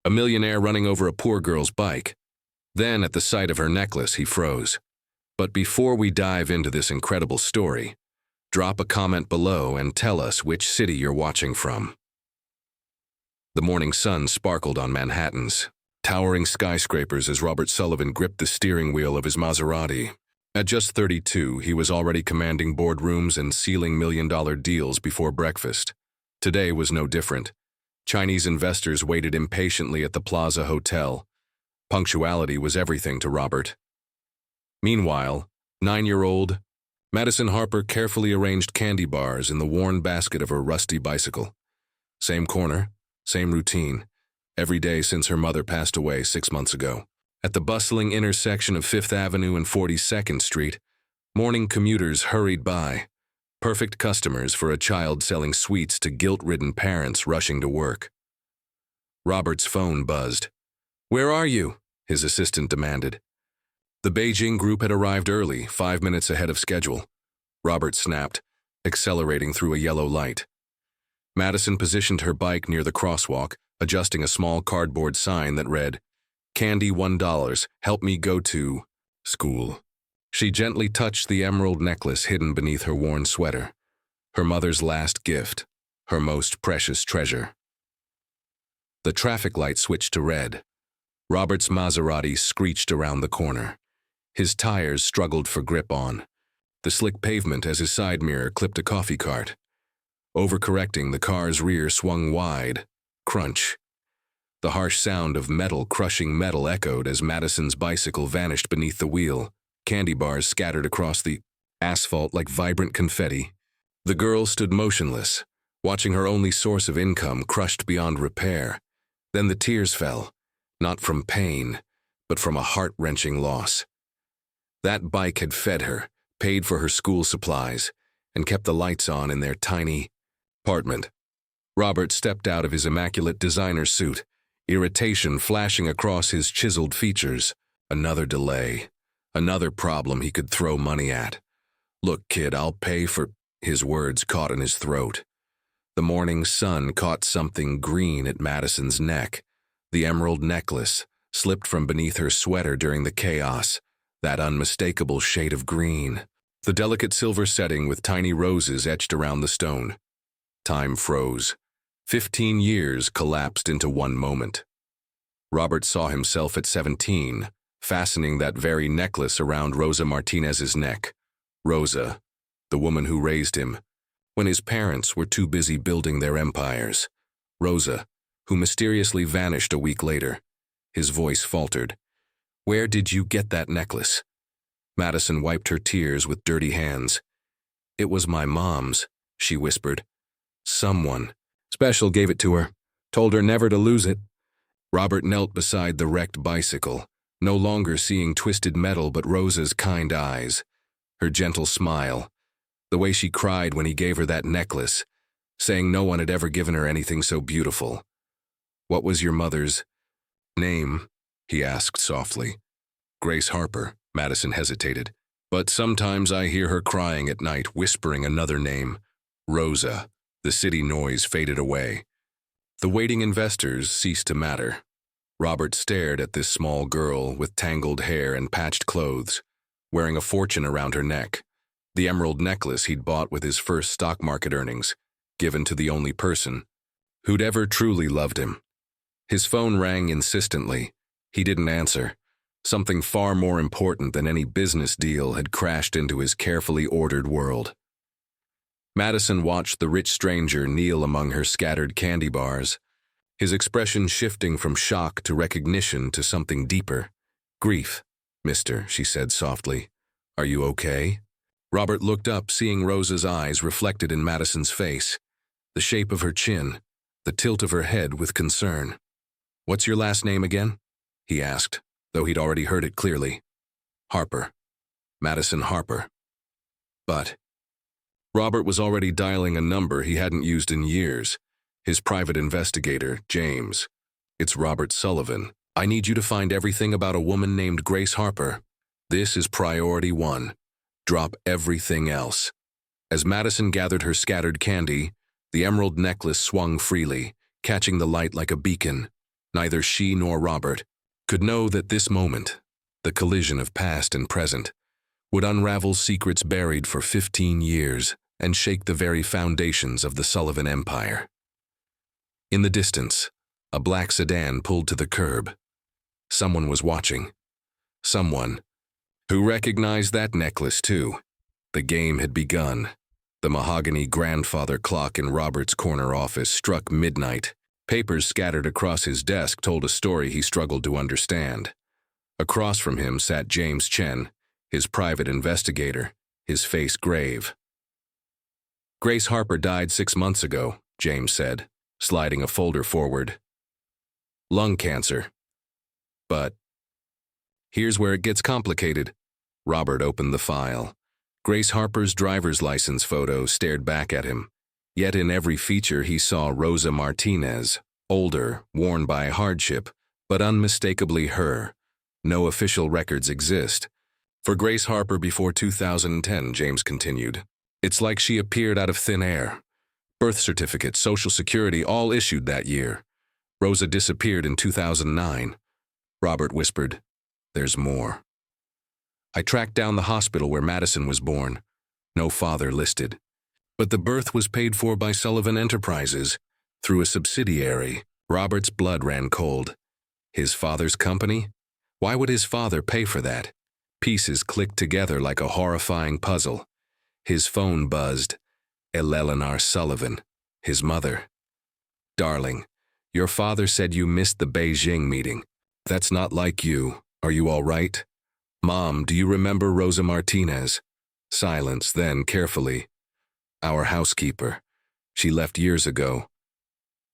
A millionaire running over a poor girl's bike. Then, at the sight of her necklace, he froze. But before we dive into this incredible story, drop a comment below and tell us which city you're watching from. The morning sun sparkled on Manhattan's towering skyscrapers as Robert Sullivan gripped the steering wheel of his Maserati. At just 32, he was already commanding boardrooms and sealing million-dollar deals before breakfast. Today was no different. Chinese investors waited impatiently at the Plaza Hotel. Punctuality was everything to Robert. Meanwhile, 9-year-old Madison Harper carefully arranged candy bars in the worn basket of her rusty bicycle. Same corner, same routine, every day since her mother passed away 6 months ago. At the bustling intersection of 5th Avenue and 42nd Street, morning commuters hurried by, perfect customers for a child selling sweets to guilt-ridden parents rushing to work. Robert's phone buzzed. "Where are you?" his assistant demanded. The Beijing group had arrived early, 5 minutes ahead of schedule. Robert snapped, accelerating through a yellow light. Madison positioned her bike near the crosswalk, adjusting a small cardboard sign that read, "Candy $1, help me go to school." She gently touched the emerald necklace hidden beneath her worn sweater, her mother's last gift, her most precious treasure. The traffic light switched to red. Robert's Maserati screeched around the corner. His tires struggled for grip on the slick pavement as his side mirror clipped a coffee cart. Overcorrecting, the car's rear swung wide. Crunch. The harsh sound of metal crushing metal echoed as Madison's bicycle vanished beneath the wheel, candy bars scattered across the asphalt like vibrant confetti. The girl stood motionless, watching her only source of income crushed beyond repair. Then the tears fell, not from pain, but from a heart-wrenching loss. That bike had fed her, paid for her school supplies, and kept the lights on in their tiny apartment. Robert stepped out of his immaculate designer suit, irritation flashing across his chiseled features. Another delay, another problem he could throw money at. "Look, kid, I'll pay for—" His words caught in his throat. The morning sun caught something green at Madison's neck. The emerald necklace slipped from beneath her sweater during the chaos, that unmistakable shade of green. The delicate silver setting with tiny roses etched around the stone. Time froze. 15 years collapsed into one moment. Robert saw himself at 17, fastening that very necklace around Rosa Martinez's neck. Rosa, the woman who raised him, when his parents were too busy building their empires. Rosa, who mysteriously vanished a week later. His voice faltered. "Where did you get that necklace?" Madison wiped her tears with dirty hands. "It was my mom's," she whispered. "Someone special gave it to her, told her never to lose it." Robert knelt beside the wrecked bicycle, no longer seeing twisted metal but Rosa's kind eyes, her gentle smile, the way she cried when he gave her that necklace, saying no one had ever given her anything so beautiful. "What was your mother's name?" he asked softly. "Grace Harper." Madison hesitated. "But sometimes I hear her crying at night, whispering another name. Rosa." The city noise faded away. The waiting investors ceased to matter. Robert stared at this small girl with tangled hair and patched clothes, wearing a fortune around her neck, the emerald necklace he'd bought with his first stock market earnings, given to the only person who'd ever truly loved him. His phone rang insistently. He didn't answer. Something far more important than any business deal had crashed into his carefully ordered world. Madison watched the rich stranger kneel among her scattered candy bars, his expression shifting from shock to recognition to something deeper. "Grief, mister," she said softly. "Are you okay?" Robert looked up, seeing Rosa's eyes reflected in Madison's face, the shape of her chin, the tilt of her head with concern. "What's your last name again?" he asked, though he'd already heard it clearly. "Harper. Madison Harper." But Robert was already dialing a number he hadn't used in years. His private investigator, James. "It's Robert Sullivan. I need you to find everything about a woman named Grace Harper. This is priority 1. Drop everything else." As Madison gathered her scattered candy, the emerald necklace swung freely, catching the light like a beacon. Neither she nor Robert could know that this moment, the collision of past and present, would unravel secrets buried for 15 years and shake the very foundations of the Sullivan empire. In the distance, a black sedan pulled to the curb. Someone was watching. Someone who recognized that necklace too. The game had begun. The mahogany grandfather clock in Robert's corner office struck midnight. Papers scattered across his desk told a story he struggled to understand. Across from him sat James Chen, his private investigator, his face grave. "Grace Harper died 6 months ago," James said, sliding a folder forward. "Lung cancer. But here's where it gets complicated." Robert opened the file. Grace Harper's driver's license photo stared back at him. Yet in every feature he saw Rosa Martinez, older, worn by hardship, but unmistakably her. No official records exist. "For Grace Harper before 2010, James continued. "It's like she appeared out of thin air. Birth certificate, Social Security, all issued that year. Rosa disappeared in 2009. Robert whispered, "There's more." "I tracked down the hospital where Madison was born. No father listed. But the birth was paid for by Sullivan Enterprises, through a subsidiary." Robert's blood ran cold. His father's company? Why would his father pay for that? Pieces clicked together like a horrifying puzzle. His phone buzzed. Eleanor Sullivan, his mother. "Darling, your father said you missed the Beijing meeting. That's not like you. Are you all right?" "Mom, do you remember Rosa Martinez?" Silence, then carefully. "Our housekeeper. She left years ago.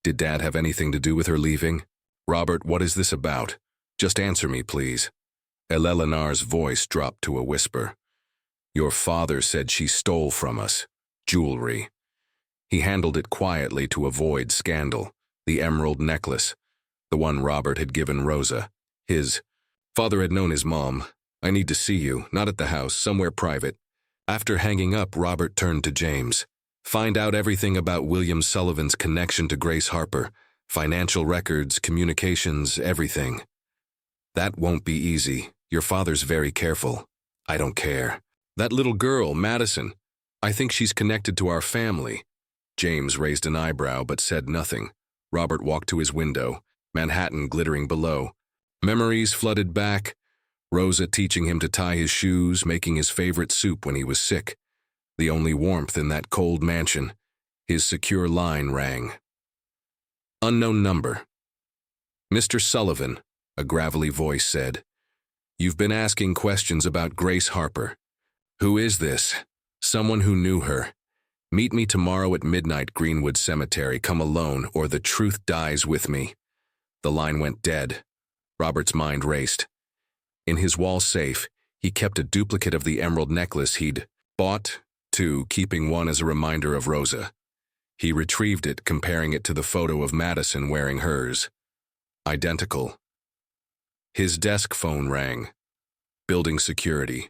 Did Dad have anything to do with her leaving?" "Robert, what is this about? Just answer me, please." Eleanor's voice dropped to a whisper. "Your father said she stole from us. Jewelry. He handled it quietly to avoid scandal. The emerald necklace. The one Robert had given Rosa. His father had known his mom. I need to see you, not at the house, somewhere private." After hanging up, Robert turned to James. "Find out everything about William Sullivan's connection to Grace Harper. Financial records, communications, everything." "That won't be easy. Your father's very careful." "I don't care." "That little girl, Madison. I think she's connected to our family." James raised an eyebrow but said nothing. Robert walked to his window, Manhattan glittering below. Memories flooded back. Rosa teaching him to tie his shoes, making his favorite soup when he was sick. The only warmth in that cold mansion. His secure line rang. Unknown number. "Mr. Sullivan," a gravelly voice said. "You've been asking questions about Grace Harper. Who is this? Someone who knew her. Meet me tomorrow at midnight, Greenwood Cemetery. Come alone, or the truth dies with me." The line went dead. Robert's mind raced. In his wall safe, he kept a duplicate of the emerald necklace he'd bought, too, keeping one as a reminder of Rosa. He retrieved it, comparing it to the photo of Madison wearing hers. Identical. His desk phone rang. Building security.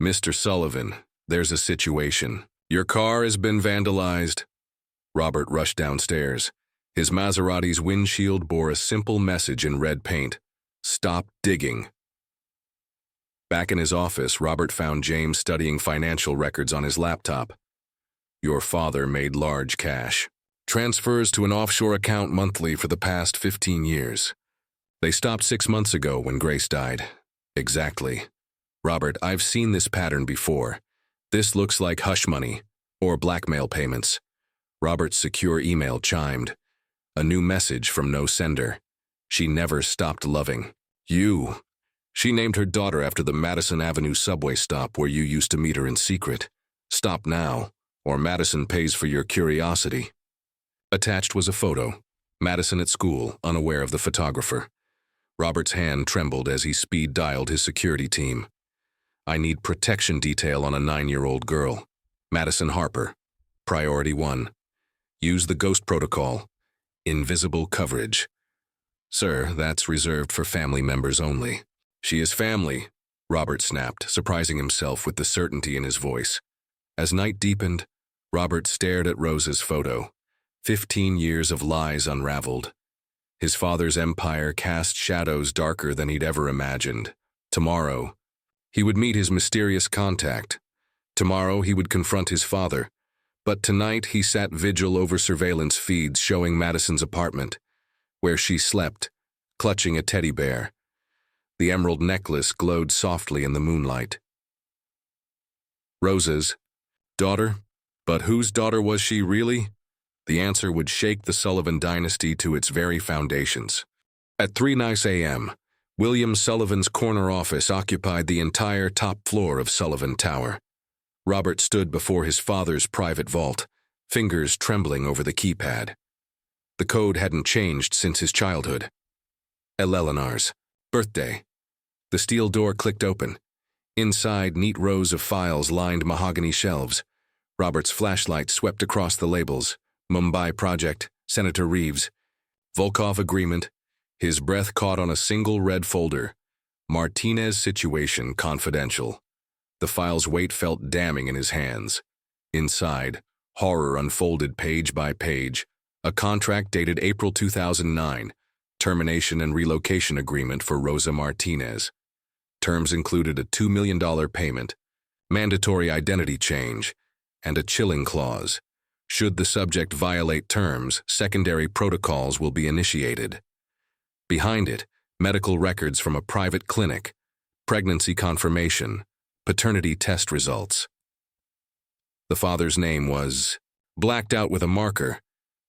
"Mr. Sullivan, there's a situation. Your car has been vandalized." Robert rushed downstairs. His Maserati's windshield bore a simple message in red paint. "Stop digging." Back in his office, Robert found James studying financial records on his laptop. "Your father made large cash. Transfers to an offshore account monthly for the past 15 years. They stopped 6 months ago when Grace died." "Exactly. Robert, I've seen this pattern before. This looks like hush money, or blackmail payments." Robert's secure email chimed. A new message from no sender. "She never stopped loving you. She named her daughter after the Madison Avenue subway stop where you used to meet her in secret. Stop now, or Madison pays for your curiosity." Attached was a photo. Madison at school, unaware of the photographer. Robert's hand trembled as he speed-dialed his security team. "I need protection detail on a 9-year-old girl. Madison Harper. Priority 1. Use the ghost protocol. Invisible coverage." "Sir, that's reserved for family members only." "She is family," Robert snapped, surprising himself with the certainty in his voice. As night deepened, Robert stared at Rosa's photo. 15 years of lies unraveled. His father's empire cast shadows darker than he'd ever imagined. Tomorrow, he would meet his mysterious contact. Tomorrow, he would confront his father. But tonight, he sat vigil over surveillance feeds showing Madison's apartment, where she slept, clutching a teddy bear. The emerald necklace glowed softly in the moonlight. Rosa's daughter? But whose daughter was she really? The answer would shake the Sullivan dynasty to its very foundations. At 3:00 a.m., William Sullivan's corner office occupied the entire top floor of Sullivan Tower. Robert stood before his father's private vault, fingers trembling over the keypad. The code hadn't changed since his childhood. Eleanor's birthday. The steel door clicked open. Inside, neat rows of files lined mahogany shelves. Robert's flashlight swept across the labels. Mumbai Project, Senator Reeves, Volkov Agreement. His breath caught on a single red folder. Martinez Situation Confidential. The file's weight felt damning in his hands. Inside, horror unfolded page by page. A contract dated April 2009. Termination and relocation agreement for Rosa Martinez. Terms included a $2 million payment, mandatory identity change, and a chilling clause. Should the subject violate terms, secondary protocols will be initiated. Behind it, medical records from a private clinic, pregnancy confirmation, paternity test results. The father's name was blacked out with a marker,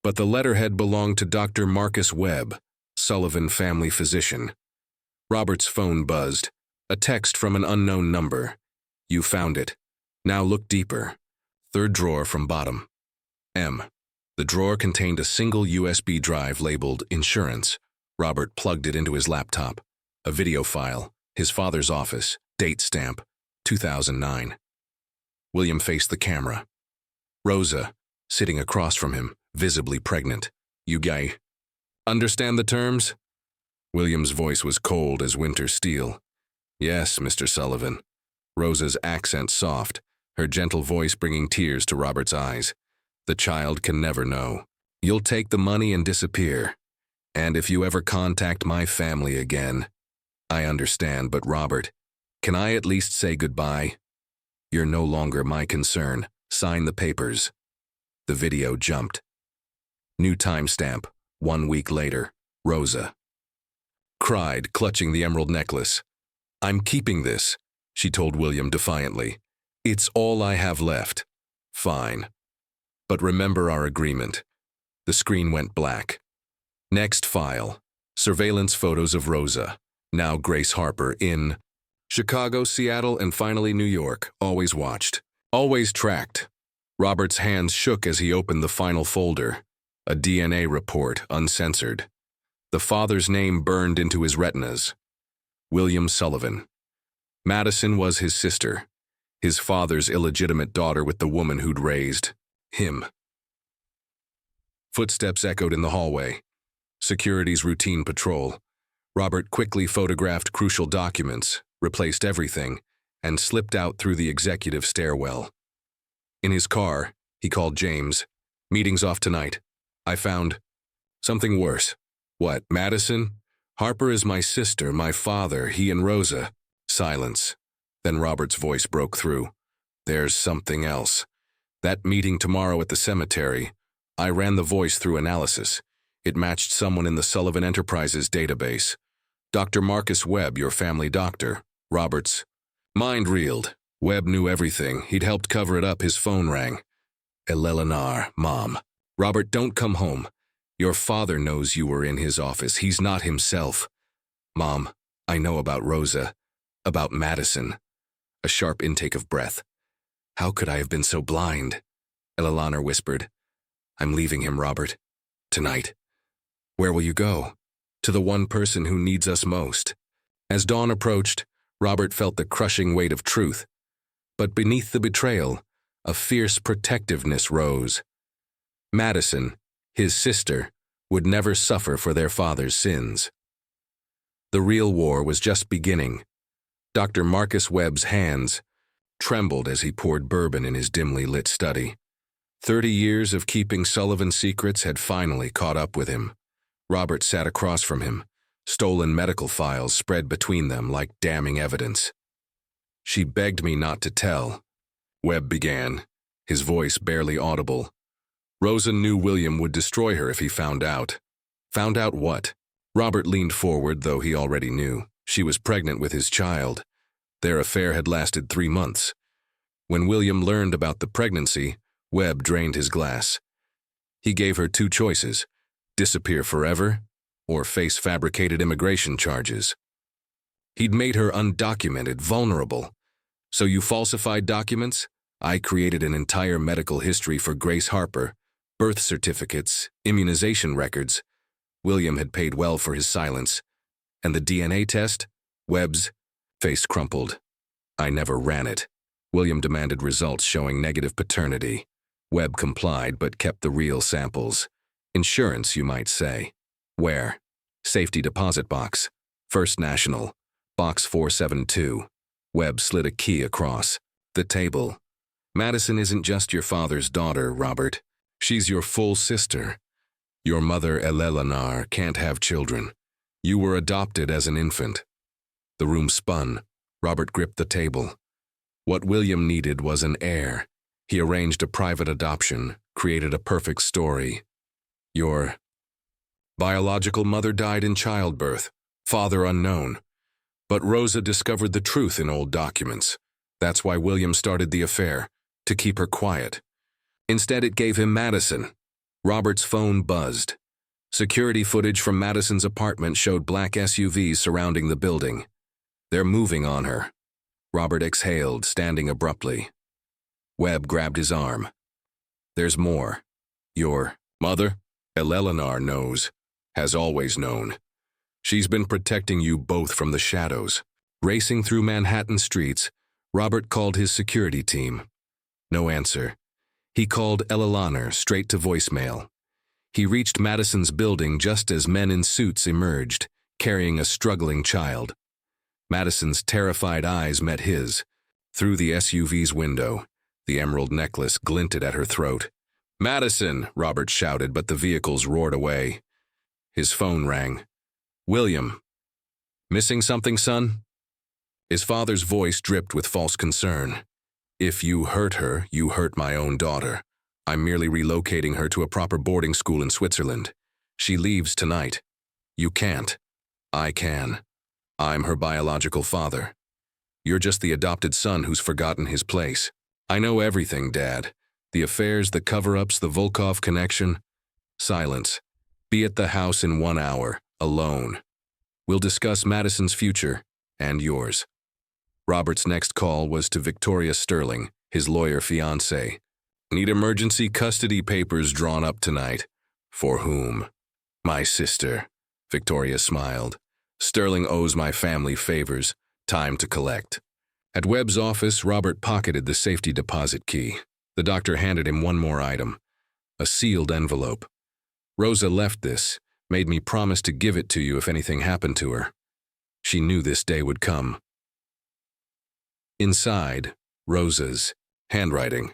but the letterhead belonged to Dr. Marcus Webb, Sullivan family physician. Robert's phone buzzed. A text from an unknown number. You found it. Now look deeper. Third drawer from bottom. M. The drawer contained a single USB drive labeled Insurance. Robert plugged it into his laptop. A video file. His father's office. Date stamp. 2009. William faced the camera. Rosa, sitting across from him, visibly pregnant. You gay? Understand the terms? William's voice was cold as winter steel. Yes, Mr. Sullivan. Rosa's accent soft, her gentle voice bringing tears to Robert's eyes. The child can never know. You'll take the money and disappear. And if you ever contact my family again, I understand, but Robert, can I at least say goodbye? You're no longer my concern. Sign the papers. The video jumped. New timestamp, 1 week later. Rosa cried, clutching the emerald necklace. I'm keeping this, she told William defiantly. It's all I have left. Fine. But remember our agreement. The screen went black. Next file. Surveillance photos of Rosa, now Grace Harper, in Chicago, Seattle, and finally New York. Always watched. Always tracked. Robert's hands shook as he opened the final folder. A DNA report, uncensored. The father's name burned into his retinas. William Sullivan. Madison was his sister, his father's illegitimate daughter with the woman who'd raised him. Footsteps echoed in the hallway. Security's routine patrol. Robert quickly photographed crucial documents, replaced everything, and slipped out through the executive stairwell. In his car, he called James. Meeting's off tonight. I found something worse. What, Madison? Harper is my sister, my father, he and Rosa. Silence. Then Robert's voice broke through. There's something else. That meeting tomorrow at the cemetery. I ran the voice through analysis. It matched someone in the Sullivan Enterprises database. Dr. Marcus Webb, your family doctor. Robert's mind reeled. Webb knew everything. He'd helped cover it up. His phone rang. Eleanor, Mom. Robert, don't come home. Your father knows you were in his office. He's not himself. Mom, I know about Rosa, about Madison. A sharp intake of breath. How could I have been so blind? Eleanor whispered. I'm leaving him, Robert. Tonight. Where will you go? To the one person who needs us most. As dawn approached, Robert felt the crushing weight of truth. But beneath the betrayal, a fierce protectiveness rose. Madison, his sister, would never suffer for their father's sins. The real war was just beginning. Dr. Marcus Webb's hands trembled as he poured bourbon in his dimly lit study. 30 years of keeping Sullivan secrets had finally caught up with him. Robert sat across from him, stolen medical files spread between them like damning evidence. "She begged me not to tell," Webb began, his voice barely audible. "Rosa knew William would destroy her if he found out." "Found out what?" Robert leaned forward, though he already knew. She was pregnant with his child. Their affair had lasted 3 months. When William learned about the pregnancy, Webb drained his glass. He gave her 2 choices: disappear forever or face fabricated immigration charges. He'd made her undocumented, vulnerable. "So you falsified documents?" "I created an entire medical history for Grace Harper, birth certificates, immunization records." William had paid well for his silence. "And the DNA test?" Webb's face crumpled. "I never ran it." William demanded results showing negative paternity. Webb complied but kept the real samples. Insurance, you might say. "Where?" "Safety deposit box. First National. Box 472. Webb slid a key across the table. "Madison isn't just your father's daughter, Robert. She's your full sister. Your mother, Eleanor, can't have children. You were adopted as an infant." The room spun. Robert gripped the table. What William needed was an heir. He arranged a private adoption, created a perfect story. "Your biological mother died in childbirth, father unknown. But Rosa discovered the truth in old documents. That's why William started the affair, to keep her quiet. Instead, it gave him Madison." Robert's phone buzzed. Security footage from Madison's apartment showed black SUVs surrounding the building. "They're moving on her." Robert exhaled, standing abruptly. Webb grabbed his arm. "There's more. Your mother, Eleanor, knows, has always known. She's been protecting you both from the shadows." Racing through Manhattan streets, Robert called his security team. No answer. He called Eleanor straight to voicemail. He reached Madison's building just as men in suits emerged, carrying a struggling child. Madison's terrified eyes met his. Through the SUV's window, the emerald necklace glinted at her throat. "Madison!" Robert shouted, but the vehicles roared away. His phone rang. "William. Missing something, son?" His father's voice dripped with false concern. "If you hurt her, you hurt my own daughter. I'm merely relocating her to a proper boarding school in Switzerland. She leaves tonight. You can't. I can. I'm her biological father. You're just the adopted son who's forgotten his place. I know everything, Dad. The affairs, the cover-ups, the Volkov connection." Silence. "Be at the house in 1 hour, alone. We'll discuss Madison's future and yours." Robert's next call was to Victoria Sterling, his lawyer fiancée. "Need emergency custody papers drawn up tonight." "For whom?" "My sister." Victoria smiled. "Sterling owes my family favors. Time to collect." At Webb's office, Robert pocketed the safety deposit key. The doctor handed him one more item, a sealed envelope. "Rosa left this, made me promise to give it to you if anything happened to her. She knew this day would come." Inside, Rosa's handwriting.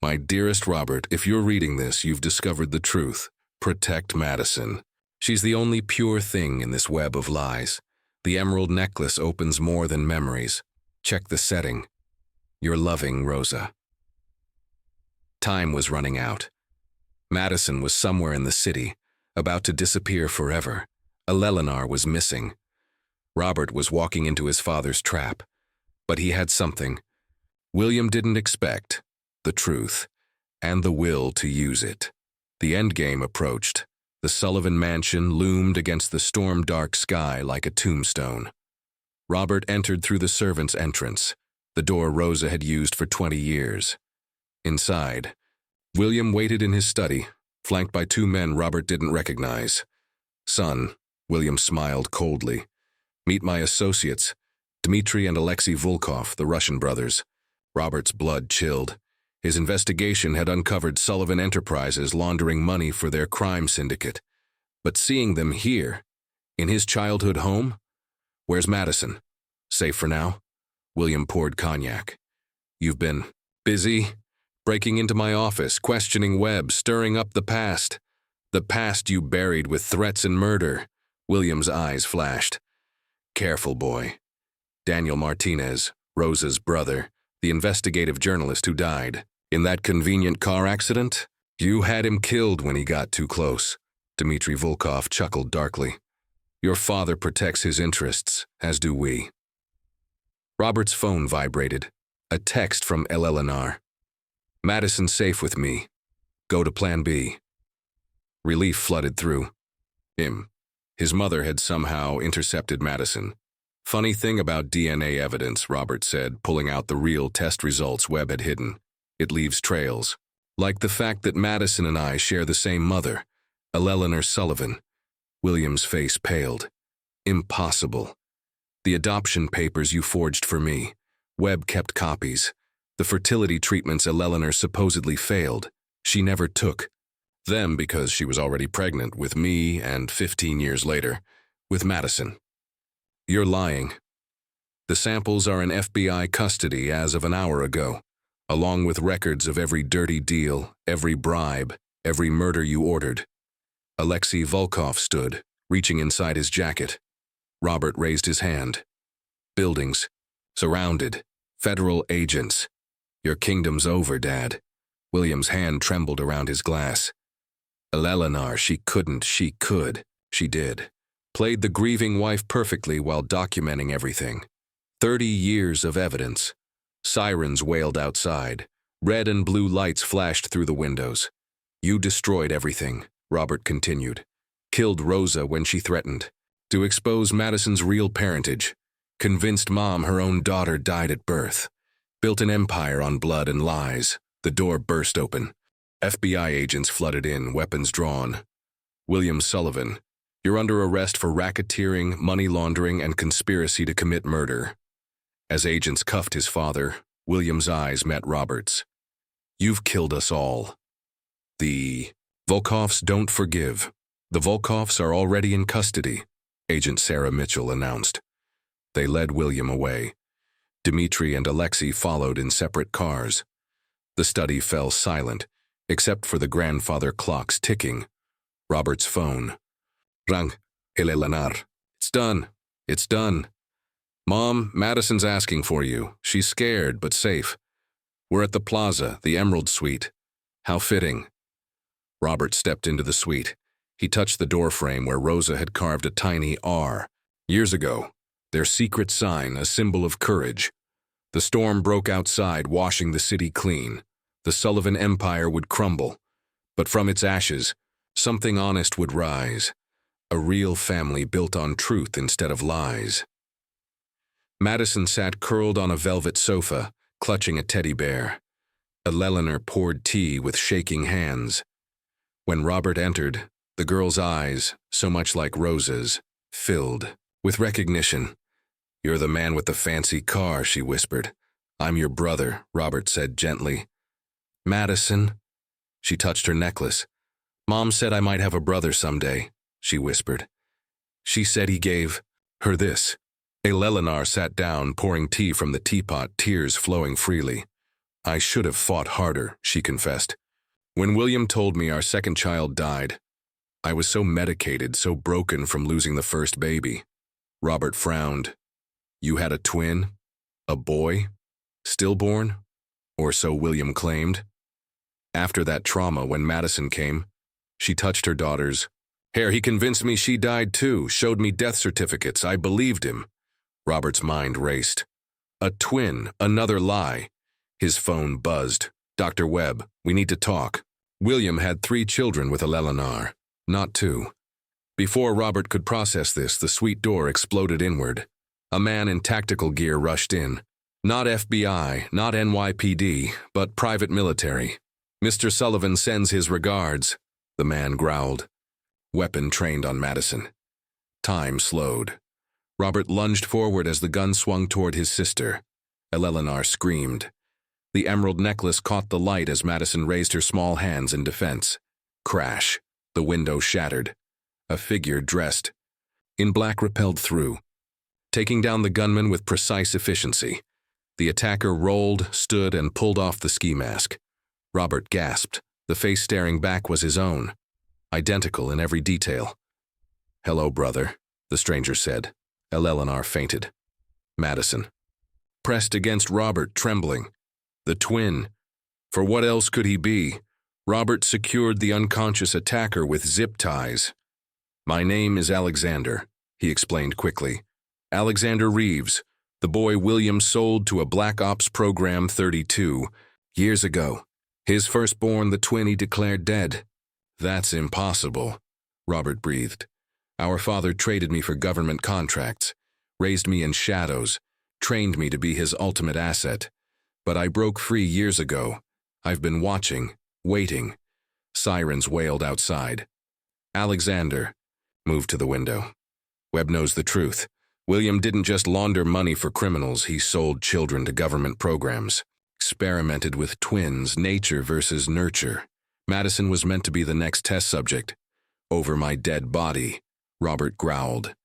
"My dearest Robert, if you're reading this, you've discovered the truth. Protect Madison. She's the only pure thing in this web of lies. The emerald necklace opens more than memories. Check the setting. Your loving, Rosa." Time was running out. Madison was somewhere in the city, about to disappear forever. Eleanor was missing. Robert was walking into his father's trap. But he had something William didn't expect: the truth, and the will to use it. The endgame approached. The Sullivan mansion loomed against the storm-dark sky like a tombstone. Robert entered through the servants' entrance, the door Rosa had used for 20 years. Inside, William waited in his study, flanked by 2 men Robert didn't recognize. "Son," William smiled coldly, "meet my associates, Dmitry and Alexei Volkov, the Russian brothers." Robert's blood chilled. His investigation had uncovered Sullivan Enterprises laundering money for their crime syndicate. But seeing them here, in his childhood home? "Where's Madison?" "Safe for now." William poured cognac. "You've been busy? Breaking into my office, questioning Webb, stirring up the past." The past you buried with threats and murder. William's eyes flashed. Careful, boy. Daniel Martinez, Rosa's brother, the investigative journalist who died. In that convenient car accident? You had him killed when he got too close. Dmitry Volkov chuckled darkly. Your father protects his interests, as do we. Robert's phone vibrated. A text from Eleanor. Madison's safe with me. Go to Plan B. Relief flooded through him. His mother had somehow intercepted Madison. Funny thing about DNA evidence, Robert said, pulling out the real test results Webb had hidden. It leaves trails. Like the fact that Madison and I share the same mother, Eleanor Sullivan. William's face paled. Impossible. The adoption papers you forged for me. Webb kept copies. The fertility treatments Eleanor supposedly failed. She never took. Them because she was already pregnant with me and 15 years later, with Madison. You're lying. The samples are in FBI custody as of an hour ago, along with records of every dirty deal, every bribe, every murder you ordered. Alexei Volkov stood, reaching inside his jacket. Robert raised his hand. Buildings. Surrounded. Federal agents. Your kingdom's over, Dad. William's hand trembled around his glass. Eleanor, she couldn't, she could. She did. Played the grieving wife perfectly while documenting everything. 30 years of evidence. Sirens wailed outside. Red and blue lights flashed through the windows. You destroyed everything, Robert continued. Killed Rosa when she threatened. To expose Madison's real parentage. Convinced Mom her own daughter died at birth. Built an empire on blood and lies. The door burst open. FBI agents flooded in, weapons drawn. William Sullivan, you're under arrest for racketeering, money laundering, and conspiracy to commit murder. As agents cuffed his father, William's eyes met Robert's. You've killed us all. The Volkovs don't forgive. The Volkovs are already in custody, Agent Sarah Mitchell announced. They led William away. Dmitry and Alexei followed in separate cars. The study fell silent, except for the grandfather clock's ticking. Robert's phone. Rang. Eleanor. It's done. It's done. Mom, Madison's asking for you. She's scared, but safe. We're at the plaza, the Emerald Suite. How fitting. Robert stepped into the suite. He touched the doorframe where Rosa had carved a tiny R. Years ago, their secret sign, a symbol of courage. The storm broke outside, washing the city clean. The Sullivan Empire would crumble. But from its ashes, something honest would rise. A real family built on truth instead of lies. Madison sat curled on a velvet sofa, clutching a teddy bear. Eleanor poured tea with shaking hands. When Robert entered, the girl's eyes, so much like Rosa's, filled with recognition. You're the man with the fancy car, she whispered. I'm your brother, Robert said gently. Madison. She touched her necklace. Mom said I might have a brother someday, she whispered. She said he gave her this. Eleanor sat down, pouring tea from the teapot, tears flowing freely. I should have fought harder, she confessed. When William told me our second child died, I was so medicated, so broken from losing the first baby. Robert frowned. You had a twin? A boy? Stillborn? Or so William claimed. After that trauma, when Madison came, she touched her daughter's hair. He convinced me she died too, showed me death certificates. I believed him. Robert's mind raced. A twin, another lie. His phone buzzed. Dr. Webb, we need to talk. William had 3 children with Eleanor, not 2. Before Robert could process this, the suite door exploded inward. A man in tactical gear rushed in. Not FBI, not NYPD, but private military. Mr. Sullivan sends his regards, the man growled. Weapon trained on Madison. Time slowed. Robert lunged forward as the gun swung toward his sister. Eleanor screamed. The emerald necklace caught the light as Madison raised her small hands in defense. Crash. The window shattered. A figure dressed in black repelled through, taking down the gunman with precise efficiency. The attacker rolled, stood, and pulled off the ski mask. Robert gasped. The face staring back was his own. identical in every detail. "Hello, brother," the stranger said. Eleanor fainted. Madison pressed against Robert, trembling. The twin. For what else could he be? Robert secured the unconscious attacker with zip ties. "My name is Alexander," he explained quickly. "Alexander Reeves, the boy William sold to a Black Ops program 32 years ago. His firstborn, the twin, he declared dead." "That's impossible," Robert breathed. "Our father traded me for government contracts, raised me in shadows, trained me to be his ultimate asset. But I broke free years ago. I've been watching, waiting." Sirens wailed outside. Alexander moved to the window. "Webb knows the truth. William didn't just launder money for criminals, he sold children to government programs. Experimented with twins, nature versus nurture. Madison was meant to be the next test subject. Over my dead body," Robert growled.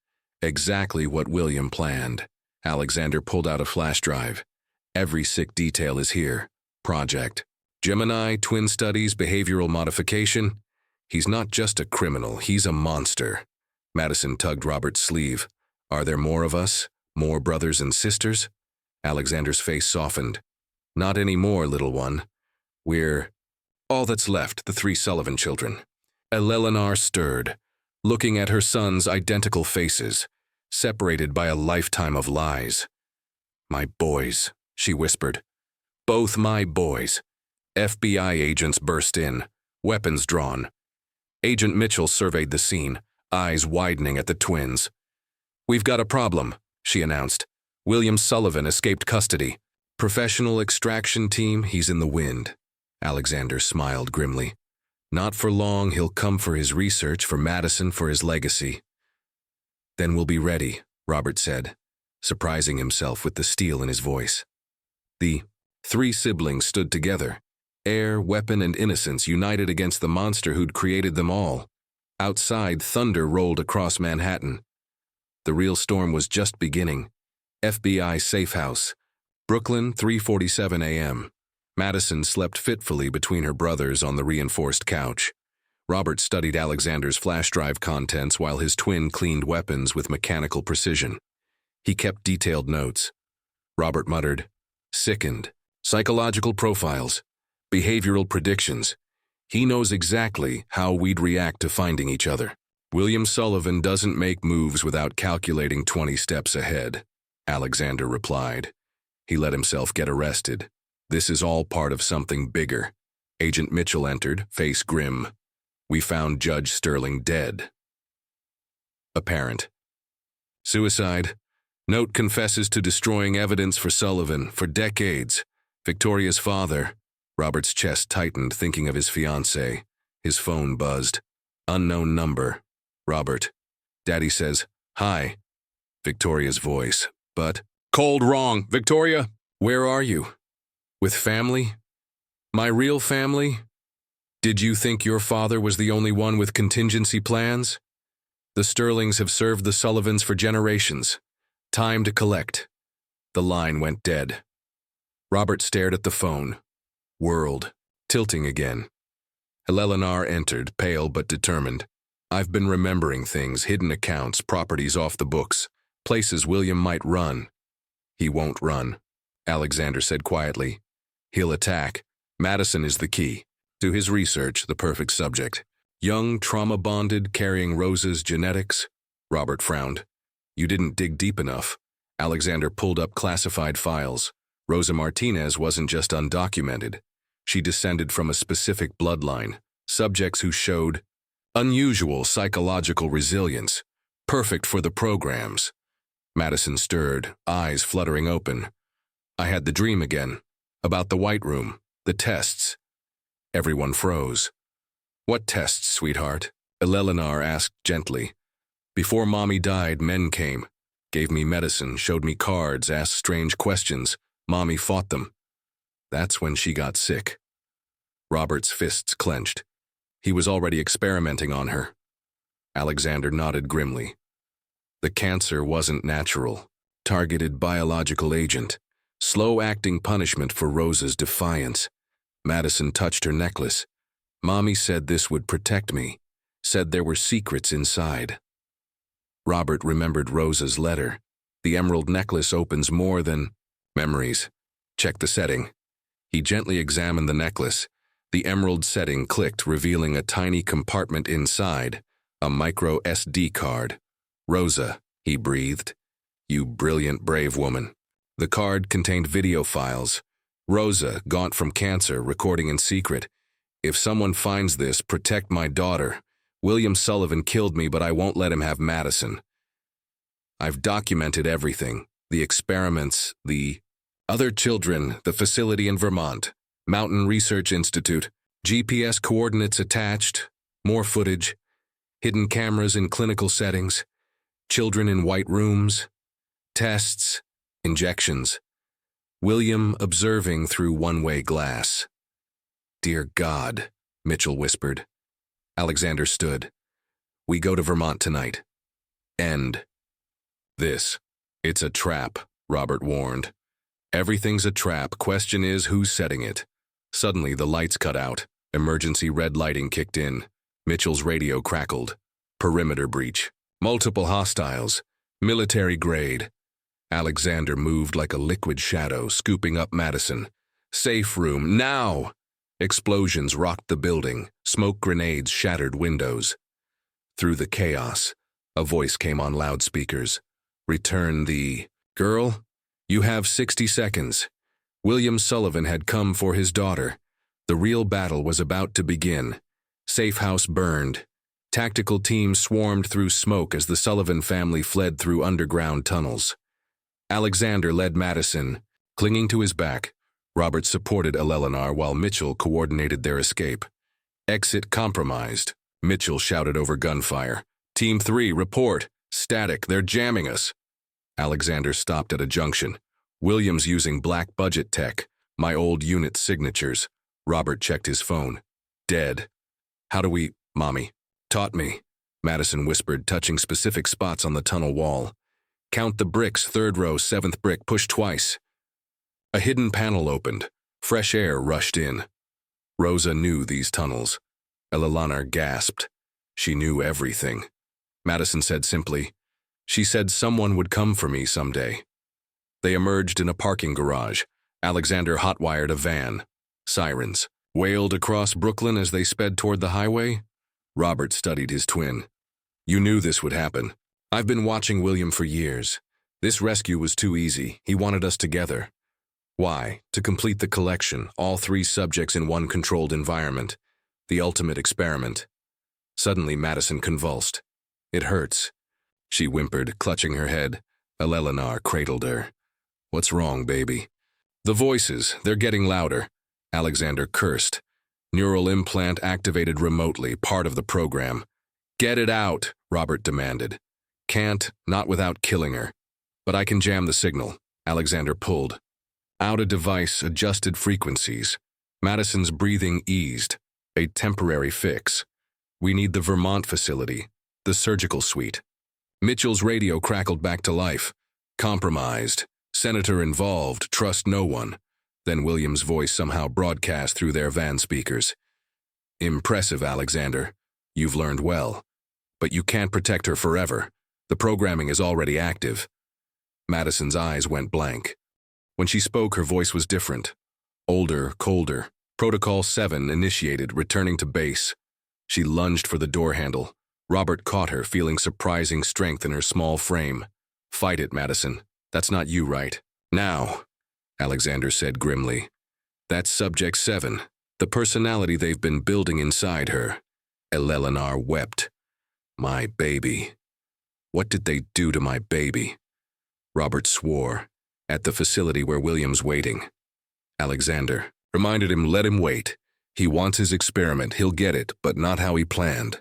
"Exactly what William planned." Alexander pulled out a flash drive. "Every sick detail is here. Project Gemini, twin studies, behavioral modification. He's not just a criminal, he's a monster." Madison tugged Robert's sleeve. "Are there more of us? More brothers and sisters?" Alexander's face softened. "Not anymore, little one. We're all that's left, the 3 Sullivan children." Eleanor stirred, looking at her sons' identical faces, separated by a lifetime of lies. "My boys," she whispered. "Both my boys." FBI agents burst in, weapons drawn. Agent Mitchell surveyed the scene, eyes widening at the twins. "We've got a problem," she announced. "William Sullivan escaped custody. Professional extraction team, he's in the wind." Alexander smiled grimly. "Not for long, he'll come for his research, for Madison, for his legacy." "Then we'll be ready," Robert said, surprising himself with the steel in his voice. The 3 siblings stood together, air, weapon, and innocence united against the monster who'd created them all. Outside, thunder rolled across Manhattan. The real storm was just beginning. FBI safe house. Brooklyn, 3:47 a.m. Madison slept fitfully between her brothers on the reinforced couch. Robert studied Alexander's flash drive contents while his twin cleaned weapons with mechanical precision. He kept detailed notes. Robert muttered, "Sickened. Psychological profiles. Behavioral predictions. He knows exactly how we'd react to finding each other." "William Sullivan doesn't make moves without calculating 20 steps ahead," Alexander replied. "He let himself get arrested. This is all part of something bigger." Agent Mitchell entered, face grim. "We found Judge Sterling dead." Apparent. Suicide. Note confesses to destroying evidence for Sullivan for decades. Victoria's father. Robert's chest tightened, thinking of his fiancée. His phone buzzed. Unknown number. Robert. Daddy says, "Hi." Victoria's voice. But, "Cold wrong, Victoria. Where are you? With family? My real family? Did you think your father was the only one with contingency plans? The Sterlings have served the Sullivans for generations. Time to collect." The line went dead. Robert stared at the phone. World. Tilting again. Eleanor entered, pale but determined. "I've been remembering things, hidden accounts, properties off the books, places William might run." "He won't run," Alexander said quietly. "He'll attack. Madison is the key. To his research, the perfect subject. Young, trauma-bonded, carrying Rose's genetics." Robert frowned. "You didn't dig deep enough." Alexander pulled up classified files. Rosa Martinez wasn't just undocumented. She descended from a specific bloodline, subjects who showed unusual psychological resilience, perfect for the programs. Madison stirred, eyes fluttering open. "I had the dream again, about the White Room, the tests." Everyone froze. "What tests, sweetheart?" Eleanor asked gently. "Before Mommy died, men came, gave me medicine, showed me cards, asked strange questions. Mommy fought them. That's when she got sick." Robert's fists clenched. He was already experimenting on her. Alexander nodded grimly. The cancer wasn't natural. Targeted biological agent. Slow-acting punishment for Rosa's defiance. Madison touched her necklace. "Mommy said this would protect me. said there were secrets inside. Robert remembered Rosa's letter. The emerald necklace opens more than memories. Check the setting. He gently examined the necklace. The emerald setting clicked, revealing a tiny compartment inside, a micro SD card. Rosa, he breathed. You brilliant, brave woman. The card contained video files. Rosa, gaunt from cancer, recording in secret. If someone finds this, protect my daughter. William Sullivan killed me, but I won't let him have Madison. I've documented everything. The experiments, the other children, the facility in Vermont, Mountain Research Institute, GPS coordinates attached, more footage, hidden cameras in clinical settings, children in white rooms, tests, injections. William observing through one-way glass. Dear God, Mitchell whispered. Alexander stood. We go to Vermont tonight. End. This. It's a trap, Robert warned. Everything's a trap. Question is, who's setting it? Suddenly, the lights cut out. Emergency red lighting kicked in. Mitchell's radio crackled. Perimeter breach. Multiple hostiles. Military grade. Alexander moved like a liquid shadow, scooping up Madison. Safe room, now! Explosions rocked the building. Smoke grenades shattered windows. Through the chaos, a voice came on loudspeakers. Return the... Girl, you have 60 seconds. William Sullivan had come for his daughter. The real battle was about to begin. Safe house burned. Tactical teams swarmed through smoke as the Sullivan family fled through underground tunnels. Alexander led Madison. Clinging to his back, Robert supported Eleanor while Mitchell coordinated their escape. Exit compromised, Mitchell shouted over gunfire. Team 3, report. Static, they're jamming us. Alexander stopped at a junction. Williams using black budget tech, my old unit's signatures. Robert checked his phone. Dead. How do we... Mommy. Taught me. Madison whispered, touching specific spots on the tunnel wall. Count the bricks, 3rd row, 7th brick, push twice. A hidden panel opened. Fresh air rushed in. Rosa knew these tunnels. Eleanor gasped. She knew everything. Madison said simply, she said someone would come for me someday. They emerged in a parking garage. Alexander hotwired a van. Sirens wailed across Brooklyn as they sped toward the highway. Robert studied his twin. You knew this would happen. I've been watching William for years. This rescue was too easy. He wanted us together. Why? To complete the collection, all 3 subjects in one controlled environment. The ultimate experiment. Suddenly, Madison convulsed. It hurts. She whimpered, clutching her head. Eleanor cradled her. What's wrong, baby? The voices, they're getting louder. Alexander cursed. Neural implant activated remotely, part of the program. Get it out, Robert demanded. Can't, not without killing her. But I can jam the signal. Alexander pulled. Out a device adjusted frequencies. Madison's breathing eased. A temporary fix. We need the Vermont facility. The surgical suite. Mitchell's radio crackled back to life. Compromised. Senator involved. Trust no one. Then William's voice somehow broadcast through their van speakers. Impressive, Alexander. You've learned well. But you can't protect her forever. The programming is already active. Madison's eyes went blank. When she spoke, her voice was different. Older, colder. Protocol 7 initiated, returning to base. She lunged for the door handle. Robert caught her, feeling surprising strength in her small frame. Fight it, Madison. That's not you, right? Now, Alexander said grimly. That's Subject 7, the personality they've been building inside her. Eleanor wept. My baby. What did they do to my baby? Robert swore. At the facility where William's waiting. Alexander reminded him, let him wait. He wants his experiment, he'll get it, but not how he planned.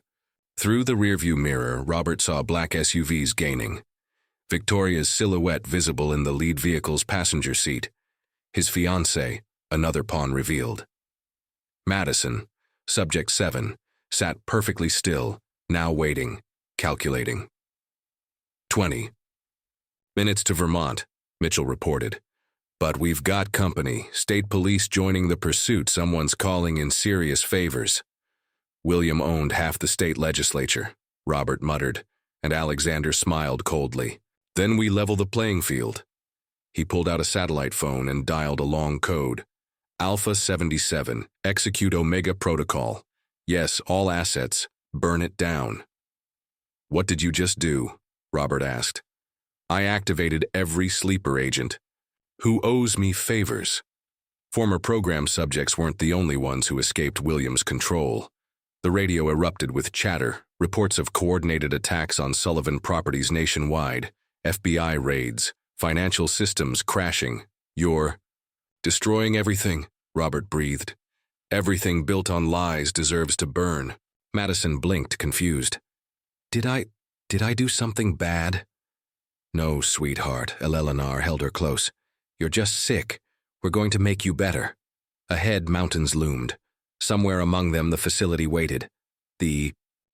Through the rearview mirror, Robert saw black SUVs gaining. Victoria's silhouette visible in the lead vehicle's passenger seat. His fiancée, another pawn revealed. Madison, Subject 7, sat perfectly still, now waiting, calculating. 20 minutes to Vermont, Mitchell reported. But we've got company. State police joining the pursuit. Someone's calling in serious favors. William owned half the state legislature, Robert muttered, and Alexander smiled coldly. Then we level the playing field. He pulled out a satellite phone and dialed a long code. Alpha 77, execute Omega protocol. Yes, all assets, burn it down. What did you just do? Robert asked. I activated every sleeper agent. Who owes me favors? Former program subjects weren't the only ones who escaped William's control. The radio erupted with chatter, reports of coordinated attacks on Sullivan properties nationwide, FBI raids, financial systems crashing. You're destroying everything, Robert breathed. Everything built on lies deserves to burn. Madison blinked, confused. Did I do something bad? No, sweetheart, Eleanor held her close. You're just sick. We're going to make you better. Ahead, mountains loomed. Somewhere among them, the facility waited. The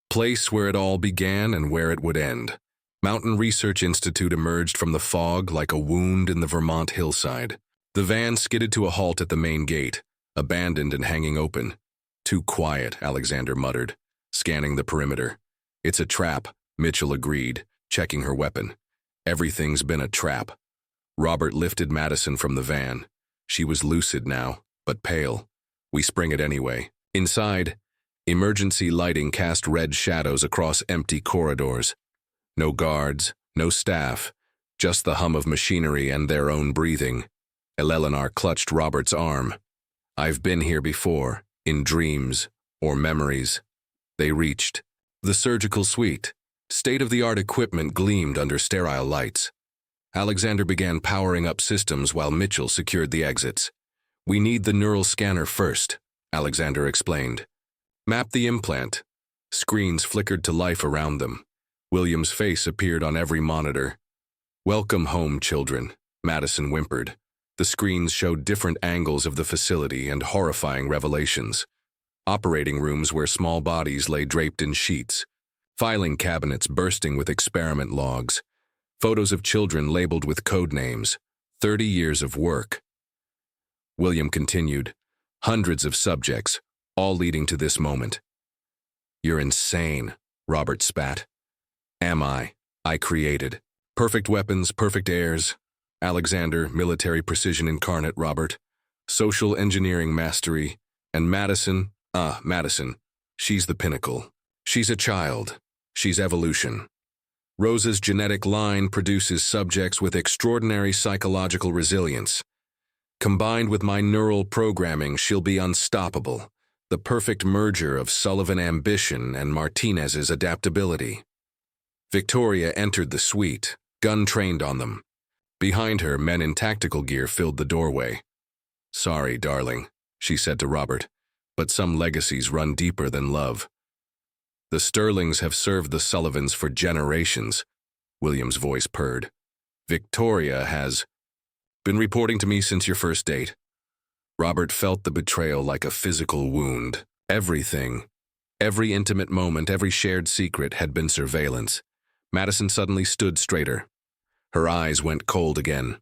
place where it all began and where it would end. Mountain Research Institute emerged from the fog like a wound in the Vermont hillside. The van skidded to a halt at the main gate, abandoned and hanging open. Too quiet, Alexander muttered, scanning the perimeter. It's a trap, Mitchell agreed, checking her weapon. Everything's been a trap. Robert lifted Madison from the van. She was lucid now, but pale. We spring it anyway. Inside, emergency lighting cast red shadows across empty corridors. No guards, no staff, just the hum of machinery and their own breathing. Eleanor clutched Robert's arm. I've been here before, in dreams or memories. They reached the surgical suite. State-of-the-art equipment gleamed under sterile lights. Alexander began powering up systems while Mitchell secured the exits. We need the neural scanner first, Alexander explained. Map the implant. Screens flickered to life around them. William's face appeared on every monitor. Welcome home, children, Madison whimpered. The screens showed different angles of the facility and horrifying revelations. Operating rooms where small bodies lay draped in sheets. Filing cabinets bursting with experiment logs. Photos of children labeled with code names. 30 years of work. William continued. Hundreds of subjects, all leading to this moment. You're insane, Robert spat. Am I? I created. Perfect weapons, perfect heirs. Alexander, military precision incarnate, Robert. Social engineering mastery. And Madison, Madison. She's the pinnacle. She's a child. She's evolution. Rosa's genetic line produces subjects with extraordinary psychological resilience. Combined with my neural programming, she'll be unstoppable. The perfect merger of Sullivan ambition and Martinez's adaptability. Victoria entered the suite, gun trained on them. Behind her, men in tactical gear filled the doorway. Sorry, darling, she said to Robert, but some legacies run deeper than love. The Sterlings have served the Sullivans for generations, William's voice purred. Victoria has been reporting to me since your first date. Robert felt the betrayal like a physical wound. Everything, every intimate moment, every shared secret had been surveillance. Madison suddenly stood straighter. Her eyes went cold again.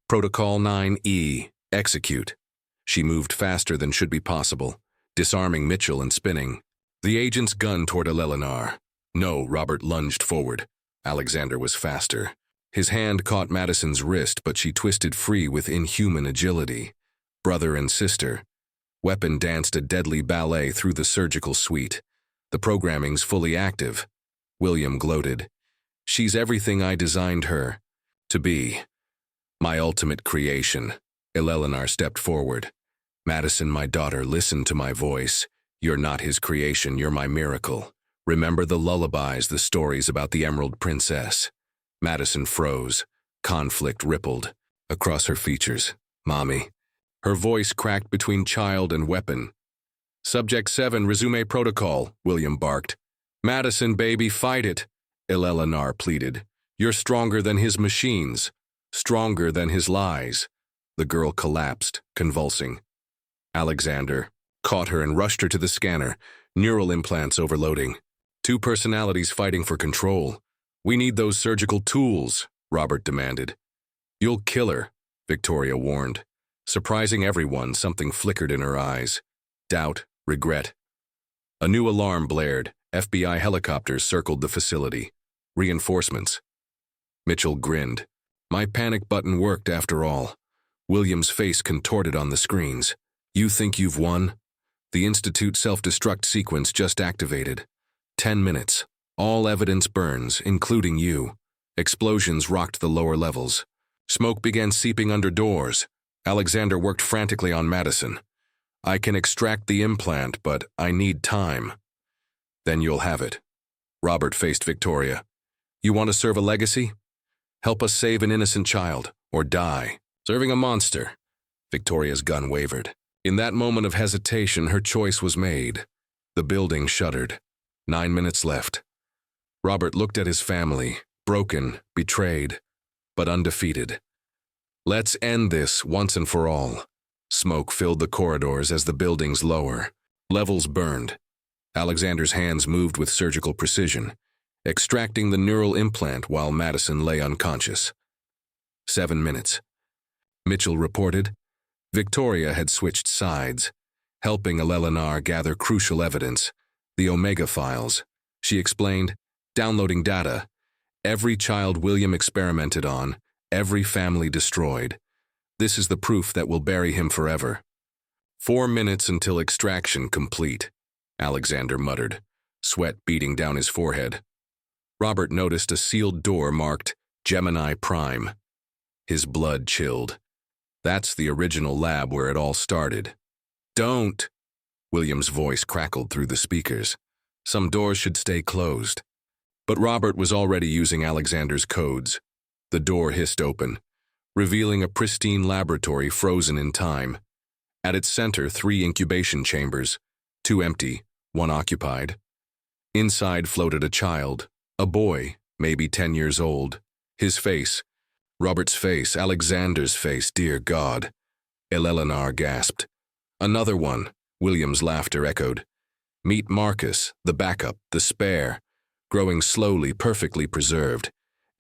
Protocol 9E, execute. She moved faster than should be possible, disarming Mitchell and spinning. The agent's gun toward Eleanor. No, Robert lunged forward. Alexander was faster. His hand caught Madison's wrist, but she twisted free with inhuman agility. Brother and sister. Weapon danced a deadly ballet through the surgical suite. The programming's fully active. William gloated. She's everything I designed her to be. My ultimate creation. Eleanor stepped forward. Madison, my daughter, listen to my voice. You're not his creation, you're my miracle. Remember the lullabies, the stories about the Emerald Princess. Madison froze. Conflict rippled across her features. Mommy. Her voice cracked between child and weapon. Subject 7, resume protocol, William barked. Madison, baby, fight it, Eleanor pleaded. You're stronger than his machines, stronger than his lies. The girl collapsed, convulsing. Alexander caught her and rushed her to the scanner, neural implants overloading. 2 personalities fighting for control. We need those surgical tools, Robert demanded. You'll kill her, Victoria warned. Surprising everyone, something flickered in her eyes. Doubt, regret. A new alarm blared. FBI helicopters circled the facility. Reinforcements. Mitchell grinned. My panic button worked after all. William's face contorted on the screens. You think you've won? The Institute self-destruct sequence just activated. 10 minutes. All evidence burns, including you. Explosions rocked the lower levels. Smoke began seeping under doors. Alexander worked frantically on Madison. I can extract the implant, but I need time. Then you'll have it. Robert faced Victoria. You want to serve a legacy? Help us save an innocent child, or die. Serving a monster. Victoria's gun wavered. In that moment of hesitation, her choice was made. The building shuddered. 9 minutes left. Robert looked at his family, broken, betrayed, but undefeated. Let's end this once and for all. Smoke filled the corridors as the buildings lower. Levels burned. Alexander's hands moved with surgical precision, extracting the neural implant while Madison lay unconscious. 7 minutes. Mitchell reported. Victoria had switched sides, helping Eleanor gather crucial evidence, the Omega files. She explained, downloading data. Every child William experimented on, every family destroyed. This is the proof that will bury him forever. 4 minutes until extraction complete, Alexander muttered, sweat beading down his forehead. Robert noticed a sealed door marked Gemini Prime. His blood chilled. That's the original lab where it all started. Don't! William's voice crackled through the speakers. Some doors should stay closed. But Robert was already using Alexander's codes. The door hissed open, revealing a pristine laboratory frozen in time. At its center, 3 incubation chambers, 2 empty, 1 occupied. Inside floated a child, a boy, maybe 10 years old. His face, Robert's face, Alexander's face, dear God. Eleanor gasped. Another one, William's laughter echoed. Meet Marcus, the backup, the spare, growing slowly, perfectly preserved.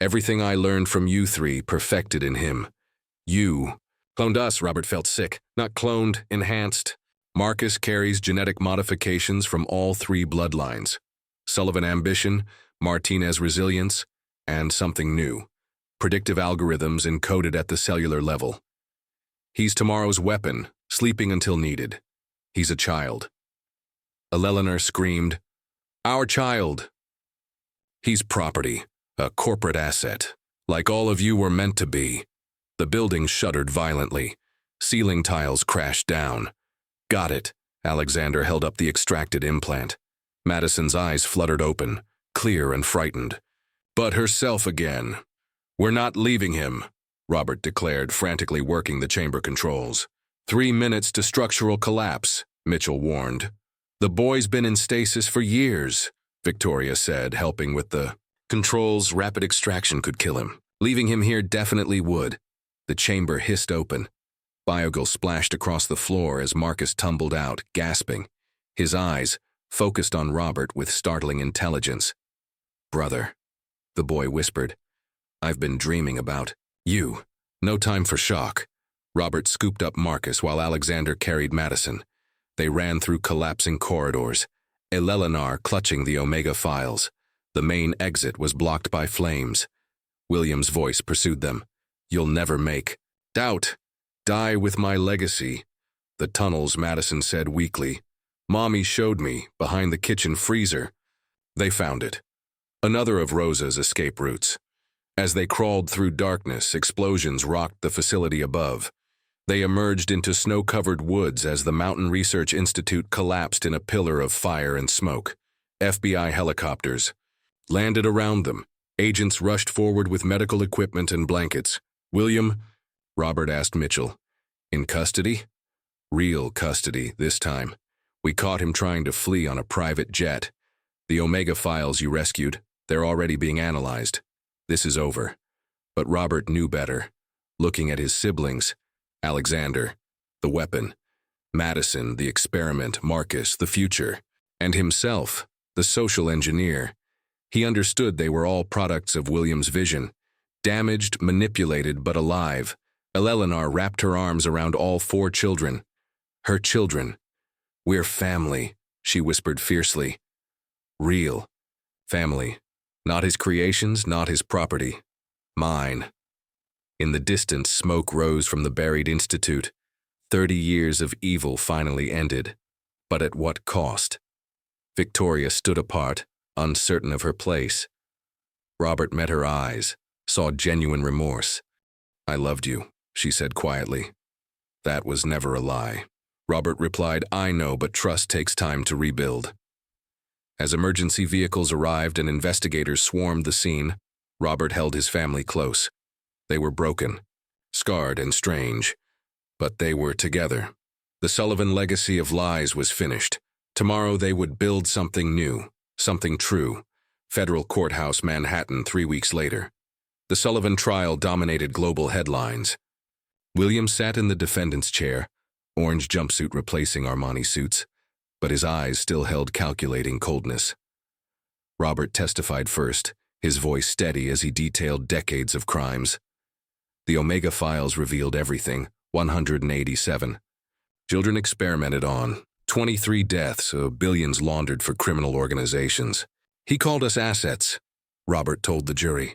Everything I learned from you 3 perfected in him. You. Cloned us, Robert felt sick. Not cloned, enhanced. Marcus carries genetic modifications from all 3 bloodlines. Sullivan ambition, Martinez resilience, and something new. Predictive algorithms encoded at the cellular level. He's tomorrow's weapon, sleeping until needed. He's a child. Eleanor screamed, Our child! He's property, a corporate asset, like all of you were meant to be. The building shuddered violently. Ceiling tiles crashed down. Got it. Alexander held up the extracted implant. Madison's eyes fluttered open, clear and frightened. But herself again. We're not leaving him, Robert declared, frantically working the chamber controls. 3 minutes to structural collapse, Mitchell warned. The boy's been in stasis for years, Victoria said, helping with the controls. Rapid extraction could kill him. Leaving him here definitely would. The chamber hissed open. Biogal splashed across the floor as Marcus tumbled out, gasping. His eyes focused on Robert with startling intelligence. Brother, the boy whispered. I've been dreaming about you. No time for shock. Robert scooped up Marcus while Alexander carried Madison. They ran through collapsing corridors, Eleanor clutching the Omega files. The main exit was blocked by flames. William's voice pursued them. You'll never make doubt. Die with my legacy. The tunnels, Madison said weakly. Mommy showed me, behind the kitchen freezer. They found it. Another of Rosa's escape routes. As they crawled through darkness, explosions rocked the facility above. They emerged into snow-covered woods as the Mountain Research Institute collapsed in a pillar of fire and smoke. FBI helicopters landed around them. Agents rushed forward with medical equipment and blankets. William, Robert asked Mitchell, in custody? Real custody this time. We caught him trying to flee on a private jet. The Omega files you rescued, they're already being analyzed. This is over. But Robert knew better. Looking at his siblings, Alexander, the weapon, Madison, the experiment, Marcus, the future, and himself, the social engineer. He understood they were all products of William's vision, damaged, manipulated, but alive. Eleanor wrapped her arms around all 4 children. Her children. We're family, she whispered fiercely. Real. Family. Not his creations, not his property. Mine. In the distance, smoke rose from the buried institute. 30 years of evil finally ended. But at what cost? Victoria stood apart, uncertain of her place. Robert met her eyes, saw genuine remorse. I loved you, she said quietly. That was never a lie. Robert replied, I know, but trust takes time to rebuild. As emergency vehicles arrived and investigators swarmed the scene, Robert held his family close. They were broken, scarred and strange, but they were together. The Sullivan legacy of lies was finished. Tomorrow they would build something new, something true. Federal Courthouse, Manhattan, 3 weeks later. The Sullivan trial dominated global headlines. William sat in the defendant's chair, orange jumpsuit replacing Armani suits, but his eyes still held calculating coldness. Robert testified first, his voice steady as he detailed decades of crimes. The Omega files revealed everything, 187. Children experimented on, 23 deaths, billions laundered for criminal organizations. He called us assets, Robert told the jury.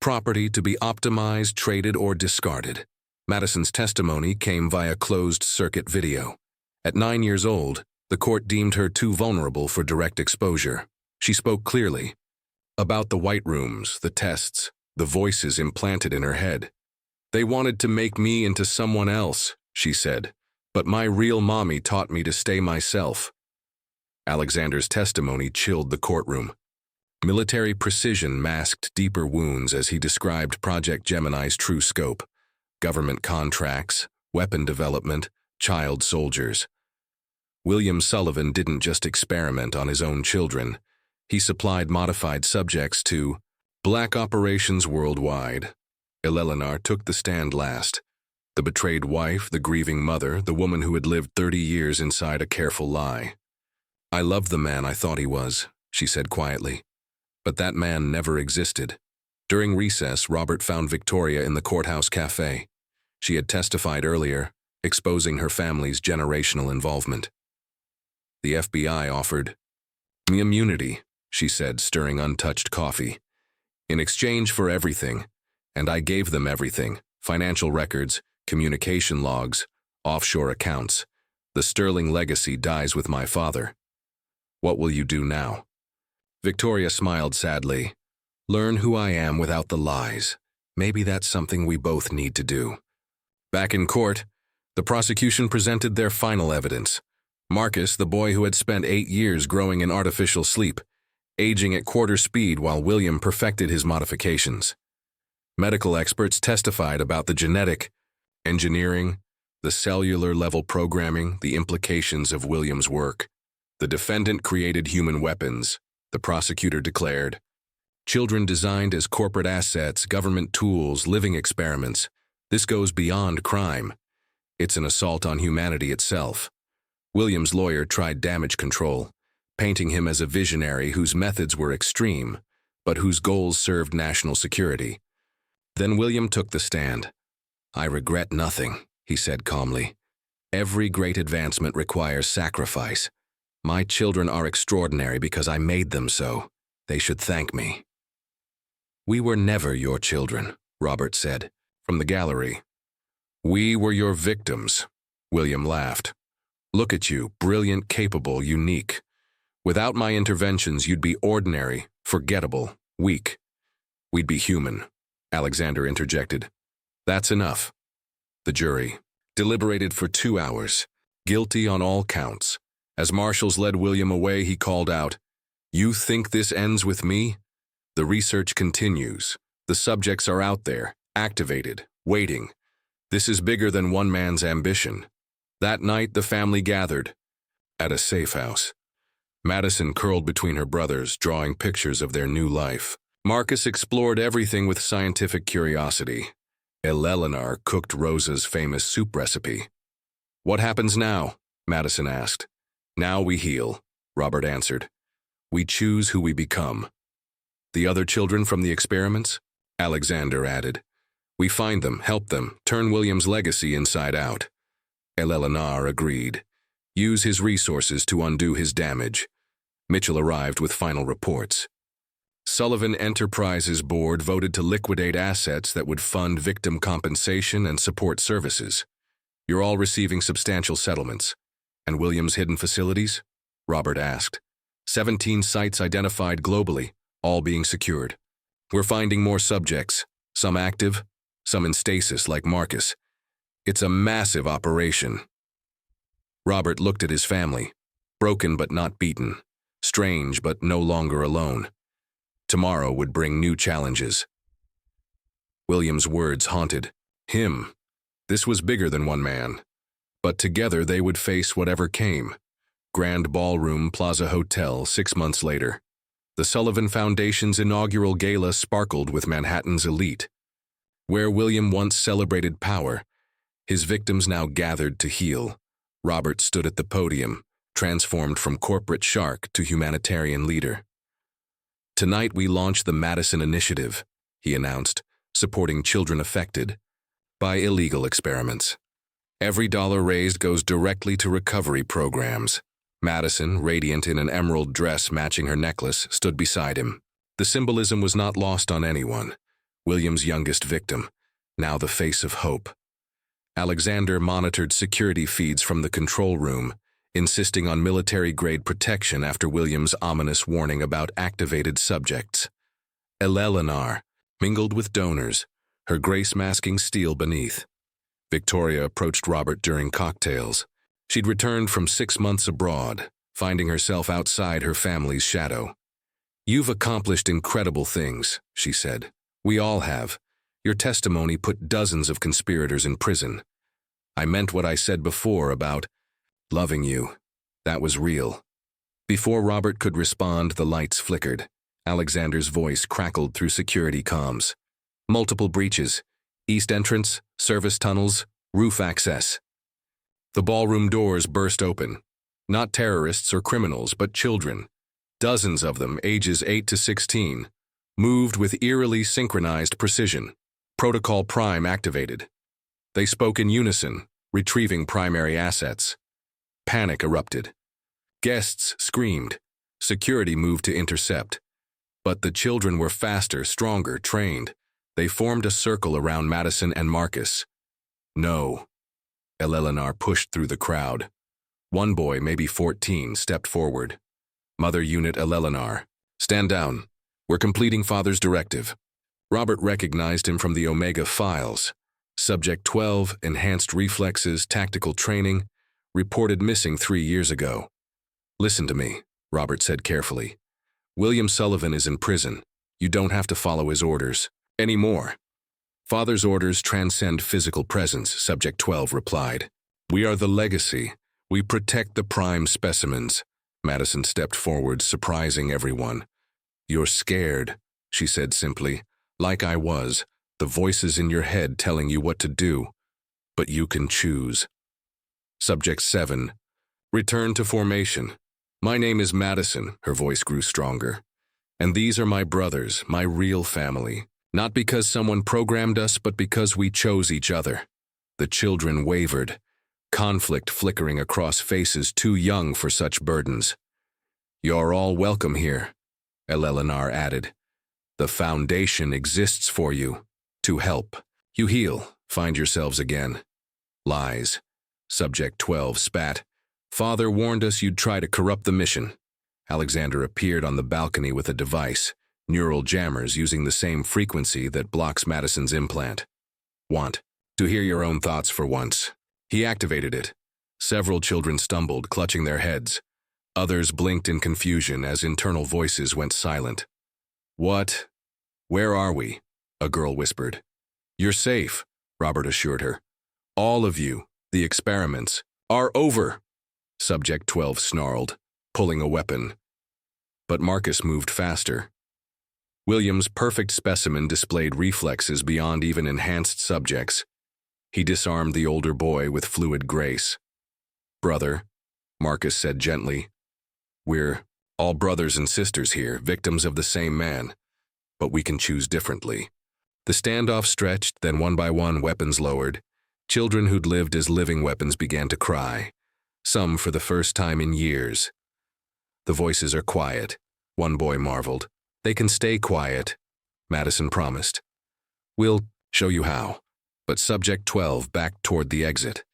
Property to be optimized, traded, or discarded. Madison's testimony came via closed-circuit video. At 9 years old, the court deemed her too vulnerable for direct exposure. She spoke clearly about the white rooms, the tests, the voices implanted in her head. They wanted to make me into someone else, she said, but my real mommy taught me to stay myself. Alexander's testimony chilled the courtroom. Military precision masked deeper wounds as he described Project Gemini's true scope. Government contracts, weapon development, child soldiers. William Sullivan didn't just experiment on his own children. He supplied modified subjects to black operations worldwide. Eleanor took the stand last. The betrayed wife, the grieving mother, the woman who had lived 30 years inside a careful lie. I loved the man I thought he was, she said quietly. But that man never existed. During recess, Robert found Victoria in the courthouse cafe. She had testified earlier, exposing her family's generational involvement. The FBI offered me immunity, she said, stirring untouched coffee. In exchange for everything, and I gave them everything, financial records, communication logs, offshore accounts. The sterling legacy dies with my father. What will you do now? Victoria smiled sadly. Learn who I am without the lies. Maybe that's something we both need to do. Back in court, the prosecution presented their final evidence. Marcus, the boy who had spent 8 years growing in artificial sleep, aging at quarter speed while William perfected his modifications. Medical experts testified about the genetic, engineering, the cellular-level programming, the implications of William's work. The defendant created human weapons, the prosecutor declared. Children designed as corporate assets, government tools, living experiments. This goes beyond crime. It's an assault on humanity itself. William's lawyer tried damage control, painting him as a visionary whose methods were extreme, but whose goals served national security. Then William took the stand. I regret nothing, he said calmly. Every great advancement requires sacrifice. My children are extraordinary because I made them so. They should thank me. We were never your children, Robert said, from the gallery. We were your victims, William laughed. Look at you, brilliant, capable, unique. Without my interventions, you'd be ordinary, forgettable, weak. We'd be human, Alexander interjected. That's enough. The jury deliberated for 2 hours, guilty on all counts. As marshals led William away, he called out, You think this ends with me? The research continues. The subjects are out there, activated, waiting. This is bigger than one man's ambition. That night, the family gathered at a safe house. Madison curled between her brothers, drawing pictures of their new life. Marcus explored everything with scientific curiosity. Eleanor cooked Rosa's famous soup recipe. What happens now? Madison asked. Now we heal, Robert answered. We choose who we become. The other children from the experiments? Alexander added. We find them, help them, turn William's legacy inside out. Eleanor agreed. Use his resources to undo his damage. Mitchell arrived with final reports. Sullivan Enterprises Board voted to liquidate assets that would fund victim compensation and support services. You're all receiving substantial settlements. And Williams' hidden facilities? Robert asked. 17 sites identified globally, all being secured. We're finding more subjects, some active, some in stasis like Marcus. It's a massive operation. Robert looked at his family, broken but not beaten, strange but no longer alone. Tomorrow would bring new challenges. William's words haunted him. This was bigger than one man. But together they would face whatever came. Grand Ballroom Plaza Hotel 6 months later. The Sullivan Foundation's inaugural gala sparkled with Manhattan's elite. Where William once celebrated power, his victims now gathered to heal. Robert stood at the podium, transformed from corporate shark to humanitarian leader. Tonight we launch the Madison Initiative, he announced, supporting children affected by illegal experiments. Every dollar raised goes directly to recovery programs. Madison, radiant in an emerald dress matching her necklace, stood beside him. The symbolism was not lost on anyone. William's youngest victim, now the face of hope. Alexander monitored security feeds from the control room, insisting on military-grade protection after William's ominous warning about activated subjects. Eleanor mingled with donors, her grace masking steel beneath. Victoria approached Robert during cocktails. She'd returned from 6 months abroad, finding herself outside her family's shadow. "You've accomplished incredible things," she said. "We all have. Your testimony put dozens of conspirators in prison. I meant what I said before about loving you. That was real." Before Robert could respond, the lights flickered. Alexander's voice crackled through security comms. "Multiple breaches. East entrance, service tunnels, roof access." The ballroom doors burst open. Not terrorists or criminals, but children. Dozens of them, ages 8 to 16, moved with eerily synchronized precision. Protocol Prime activated. They spoke in unison, retrieving primary assets. Panic erupted. Guests screamed. Security moved to intercept. But the children were faster, stronger, trained. They formed a circle around Madison and Marcus. "No." Eleanor pushed through the crowd. One boy, maybe 14, stepped forward. "Mother Unit Eleanor, stand down. We're completing Father's directive." Robert recognized him from the Omega files. Subject 12, enhanced reflexes, tactical training, reported missing 3 years ago. "Listen to me," Robert said carefully. "William Sullivan is in prison. You don't have to follow his orders anymore." "Father's orders transcend physical presence," Subject 12 replied. "We are the legacy. We protect the prime specimens." Madison stepped forward, surprising everyone. "You're scared," she said simply. "Like I was, the voices in your head telling you what to do. But you can choose." Subject 7. Return to formation. "My name is Madison," her voice grew stronger. "And these are my brothers, my real family. Not because someone programmed us, but because we chose each other." The children wavered, conflict flickering across faces too young for such burdens. "You're all welcome here," Eleanor added. "The foundation exists for you, to help. You heal, find yourselves again." "Lies," Subject 12 spat. "Father warned us you'd try to corrupt the mission." Alexander appeared on the balcony with a device, neural jammers using the same frequency that blocks Madison's implant. "Want to hear your own thoughts for once." He activated it. Several children stumbled, clutching their heads. Others blinked in confusion as internal voices went silent. "What? Where are we?" a girl whispered. "You're safe," Robert assured her. "All of you, the experiments, are over," Subject 12 snarled, pulling a weapon. But Marcus moved faster. William's perfect specimen displayed reflexes beyond even enhanced subjects. He disarmed the older boy with fluid grace. "Brother," Marcus said gently, "we're all brothers and sisters here, victims of the same man, but we can choose differently." The standoff stretched, then one by one weapons lowered. Children who'd lived as living weapons began to cry. some for the first time in years. The voices are quiet, one boy marveled. They can stay quiet, Madison promised. We'll show you how. But Subject 12 backed toward the exit.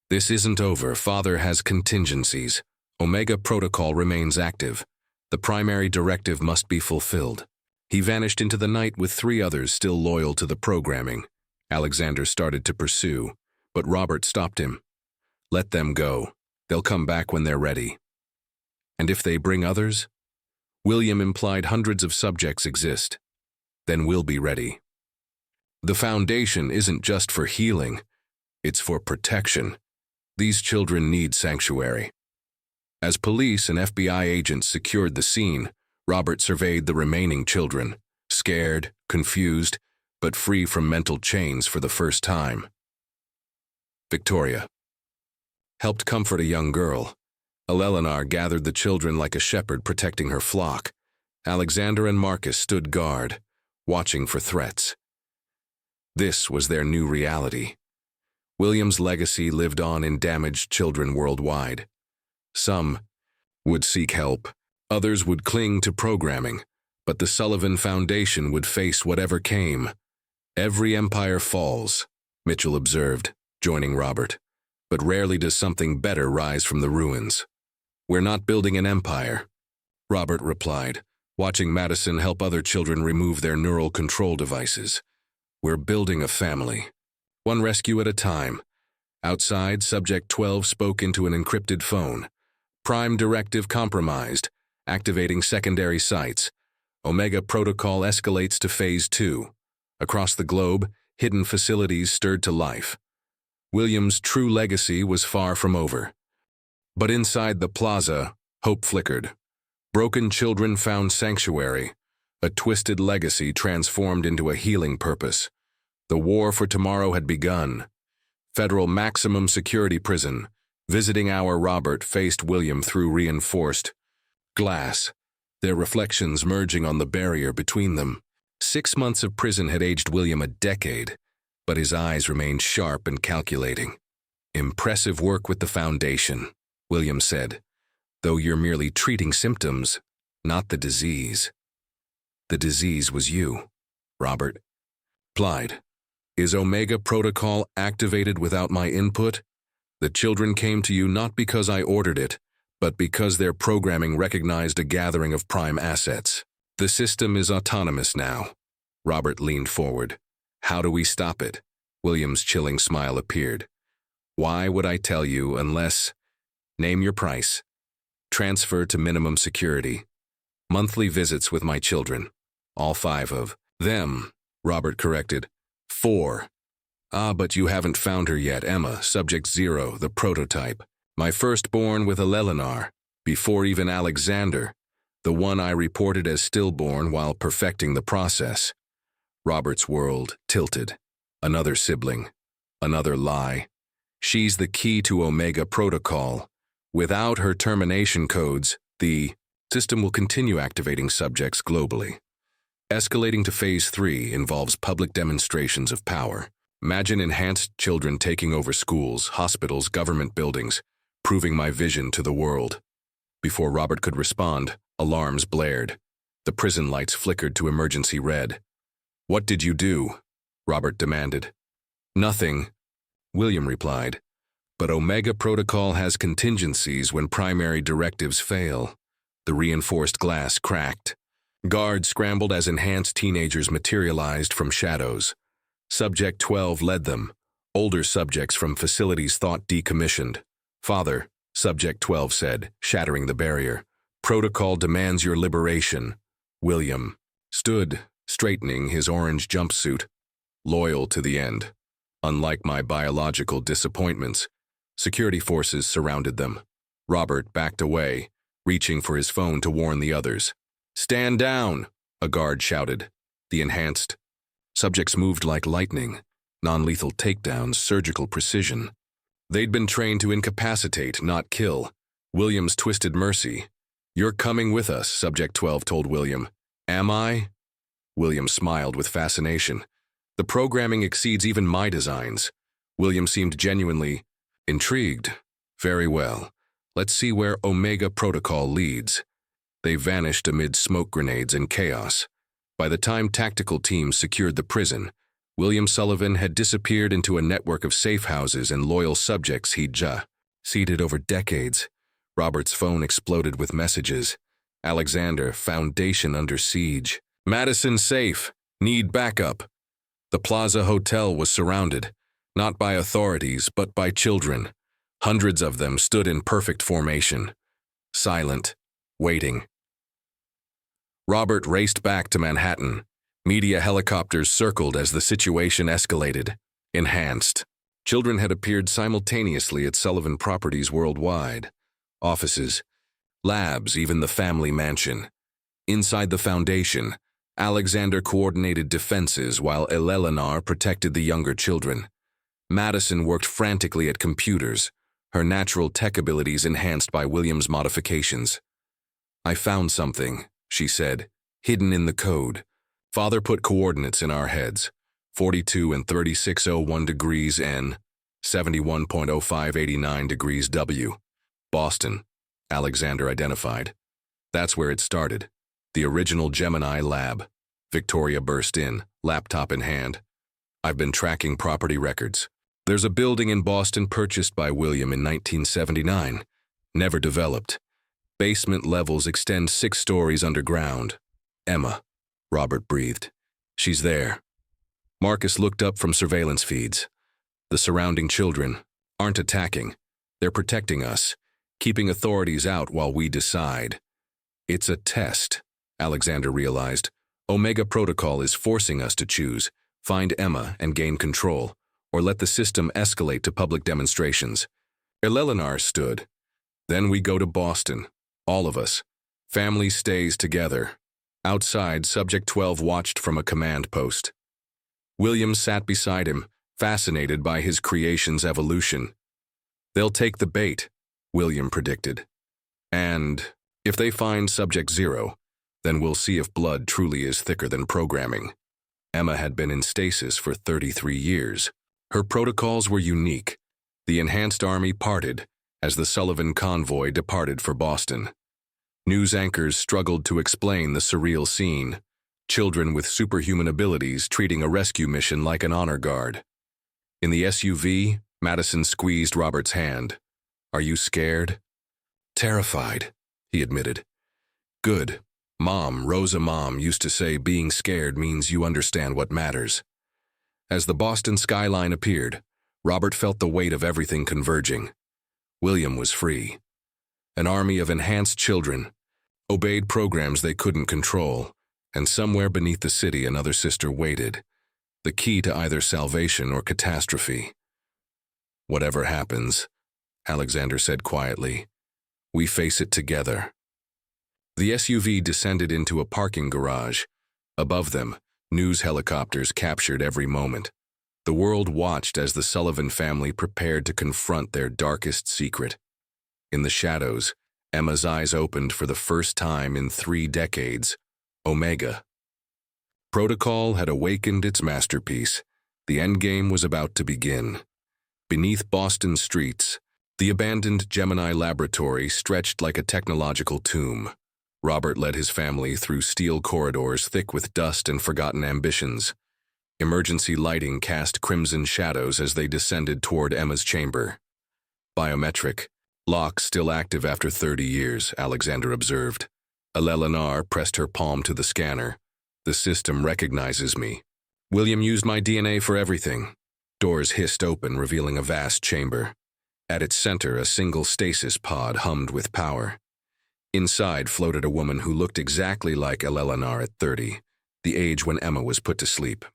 This isn't over. Father has contingencies. Omega Protocol remains active. The primary directive must be fulfilled. He vanished into the night with 3 others still loyal to the programming. Alexander started to pursue, but Robert stopped him. Let them go. They'll come back when they're ready. And if they bring others? William implied hundreds of subjects exist. Then we'll be ready. The Foundation isn't just for healing. It's for protection. These children need sanctuary. As police and FBI agents secured the scene, Robert surveyed the remaining children, scared, confused, but free from mental chains for the first time. Victoria helped comfort a young girl. Eleanor gathered the children like a shepherd protecting her flock. Alexander and Marcus stood guard, watching for threats. This was their new reality. William's legacy lived on in damaged children worldwide. Some would seek help, others would cling to programming, but the Sullivan Foundation would face whatever came. Every empire falls, Mitchell observed, joining Robert. But rarely does something better rise from the ruins. We're not building an empire, Robert replied, watching Madison help other children remove their neural control devices. We're building a family, one rescue at a time. Outside, Subject 12 spoke into an encrypted phone. Prime directive compromised, activating secondary sites. Omega Protocol escalates to Phase 2. Across the globe, hidden facilities stirred to life. William's true legacy was far from over. But inside the plaza, hope flickered. Broken children found sanctuary. A twisted legacy transformed into a healing purpose. The war for tomorrow had begun. Federal maximum security prison. Visiting hour Robert faced William through reinforced glass, their reflections merging on the barrier between them. 6 months of prison had aged William a decade, but his eyes remained sharp and calculating. Impressive work with the Foundation, William said, though you're merely treating symptoms, not the disease. The disease was you, Robert replied. Is Omega Protocol activated without my input? The children came to you not because I ordered it, but because their programming recognized a gathering of prime assets. The system is autonomous now. Robert leaned forward. How do we stop it? William's chilling smile appeared. Why would I tell you unless... Name your price. Transfer to minimum security. Monthly visits with my children. All 5 of them, Robert corrected. 4. Ah, but you haven't found her yet, Emma, Subject 0, the prototype. My firstborn with Eleanor, before even Alexander, the one I reported as stillborn while perfecting the process. Robert's world tilted. Another sibling. Another lie. She's the key to Omega Protocol. Without her termination codes, the system will continue activating subjects globally. Escalating to Phase 3 involves public demonstrations of power. Imagine enhanced children taking over schools, hospitals, government buildings, proving my vision to the world. Before Robert could respond, alarms blared. The prison lights flickered to emergency red. What did you do? Robert demanded. Nothing, William replied. But Omega Protocol has contingencies when primary directives fail. The reinforced glass cracked. Guards scrambled as enhanced teenagers materialized from shadows. Subject 12 led them. Older subjects from facilities thought decommissioned. Father, Subject 12 said, shattering the barrier. Protocol demands your liberation. William stood, straightening his orange jumpsuit. Loyal to the end. Unlike my biological disappointments, security forces surrounded them. Robert backed away, reaching for his phone to warn the others. Stand down, a guard shouted. The enhanced subjects moved like lightning, non-lethal takedowns, surgical precision. They'd been trained to incapacitate, not kill. William's twisted mercy. You're coming with us, Subject 12 told William. Am I? William smiled with fascination. The programming exceeds even my designs. William seemed genuinely intrigued. Very well. Let's see where Omega Protocol leads. They vanished amid smoke grenades and chaos. By the time tactical teams secured the prison, William Sullivan had disappeared into a network of safe houses and loyal subjects he'd seeded over decades. Robert's phone exploded with messages. Alexander, Foundation under siege. Madison safe. Need backup. The Plaza Hotel was surrounded, not by authorities, but by children. Hundreds of them stood in perfect formation, silent, waiting. Robert raced back to Manhattan. Media helicopters circled as the situation escalated. Enhanced. Children had appeared simultaneously at Sullivan properties worldwide. Offices, labs, even the family mansion. Inside the Foundation, Alexander coordinated defenses while Eleanor protected the younger children. Madison worked frantically at computers, her natural tech abilities enhanced by William's modifications. I found something, she said, hidden in the code. Father put coordinates in our heads, 42 and 3601 degrees N, 71.0589 degrees W. Boston, Alexander identified. That's where it started. The original Gemini lab. Victoria burst in, laptop in hand. I've been tracking property records. There's a building in Boston purchased by William in 1979. Never developed. Basement levels extend 6 stories underground. Emma, Robert breathed. She's there. Marcus looked up from surveillance feeds. The surrounding children aren't attacking. They're protecting us, keeping authorities out while we decide. It's a test, Alexander realized. Omega Protocol is forcing us to choose, find Emma and gain control, or let the system escalate to public demonstrations. Eleanor stood. Then we go to Boston, all of us. Family stays together. Outside, Subject 12 watched from a command post. William sat beside him, fascinated by his creation's evolution. They'll take the bait, William predicted. And if they find Subject 0, then we'll see if blood truly is thicker than programming. Emma had been in stasis for 33 years. Her protocols were unique. The enhanced army parted as the Sullivan convoy departed for Boston. News anchors struggled to explain the surreal scene. Children with superhuman abilities treating a rescue mission like an honor guard. In the SUV, Madison squeezed Robert's hand. Are you scared? Terrified, he admitted. Good. Rosa Mom used to say being scared means you understand what matters. As the Boston skyline appeared, Robert felt the weight of everything converging. William was free. An army of enhanced children, obeyed programs they couldn't control, and somewhere beneath the city another sister waited, the key to either salvation or catastrophe. Whatever happens, Alexander said quietly, we face it together. The SUV descended into a parking garage. Above them, news helicopters captured every moment. The world watched as the Sullivan family prepared to confront their darkest secret. In the shadows, Emma's eyes opened for the first time in 3 decades. Omega. Protocol had awakened its masterpiece. The endgame was about to begin. Beneath Boston streets, the abandoned Gemini laboratory stretched like a technological tomb. Robert led his family through steel corridors thick with dust and forgotten ambitions. Emergency lighting cast crimson shadows as they descended toward Emma's chamber. Biometric, lock still active after 30 years, Alexander observed. Eleanor pressed her palm to the scanner. The system recognizes me. William used my DNA for everything. Doors hissed open, revealing a vast chamber. At its center, a single stasis pod hummed with power. Inside floated a woman who looked exactly like Eleanor at 30, the age when Emma was put to sleep,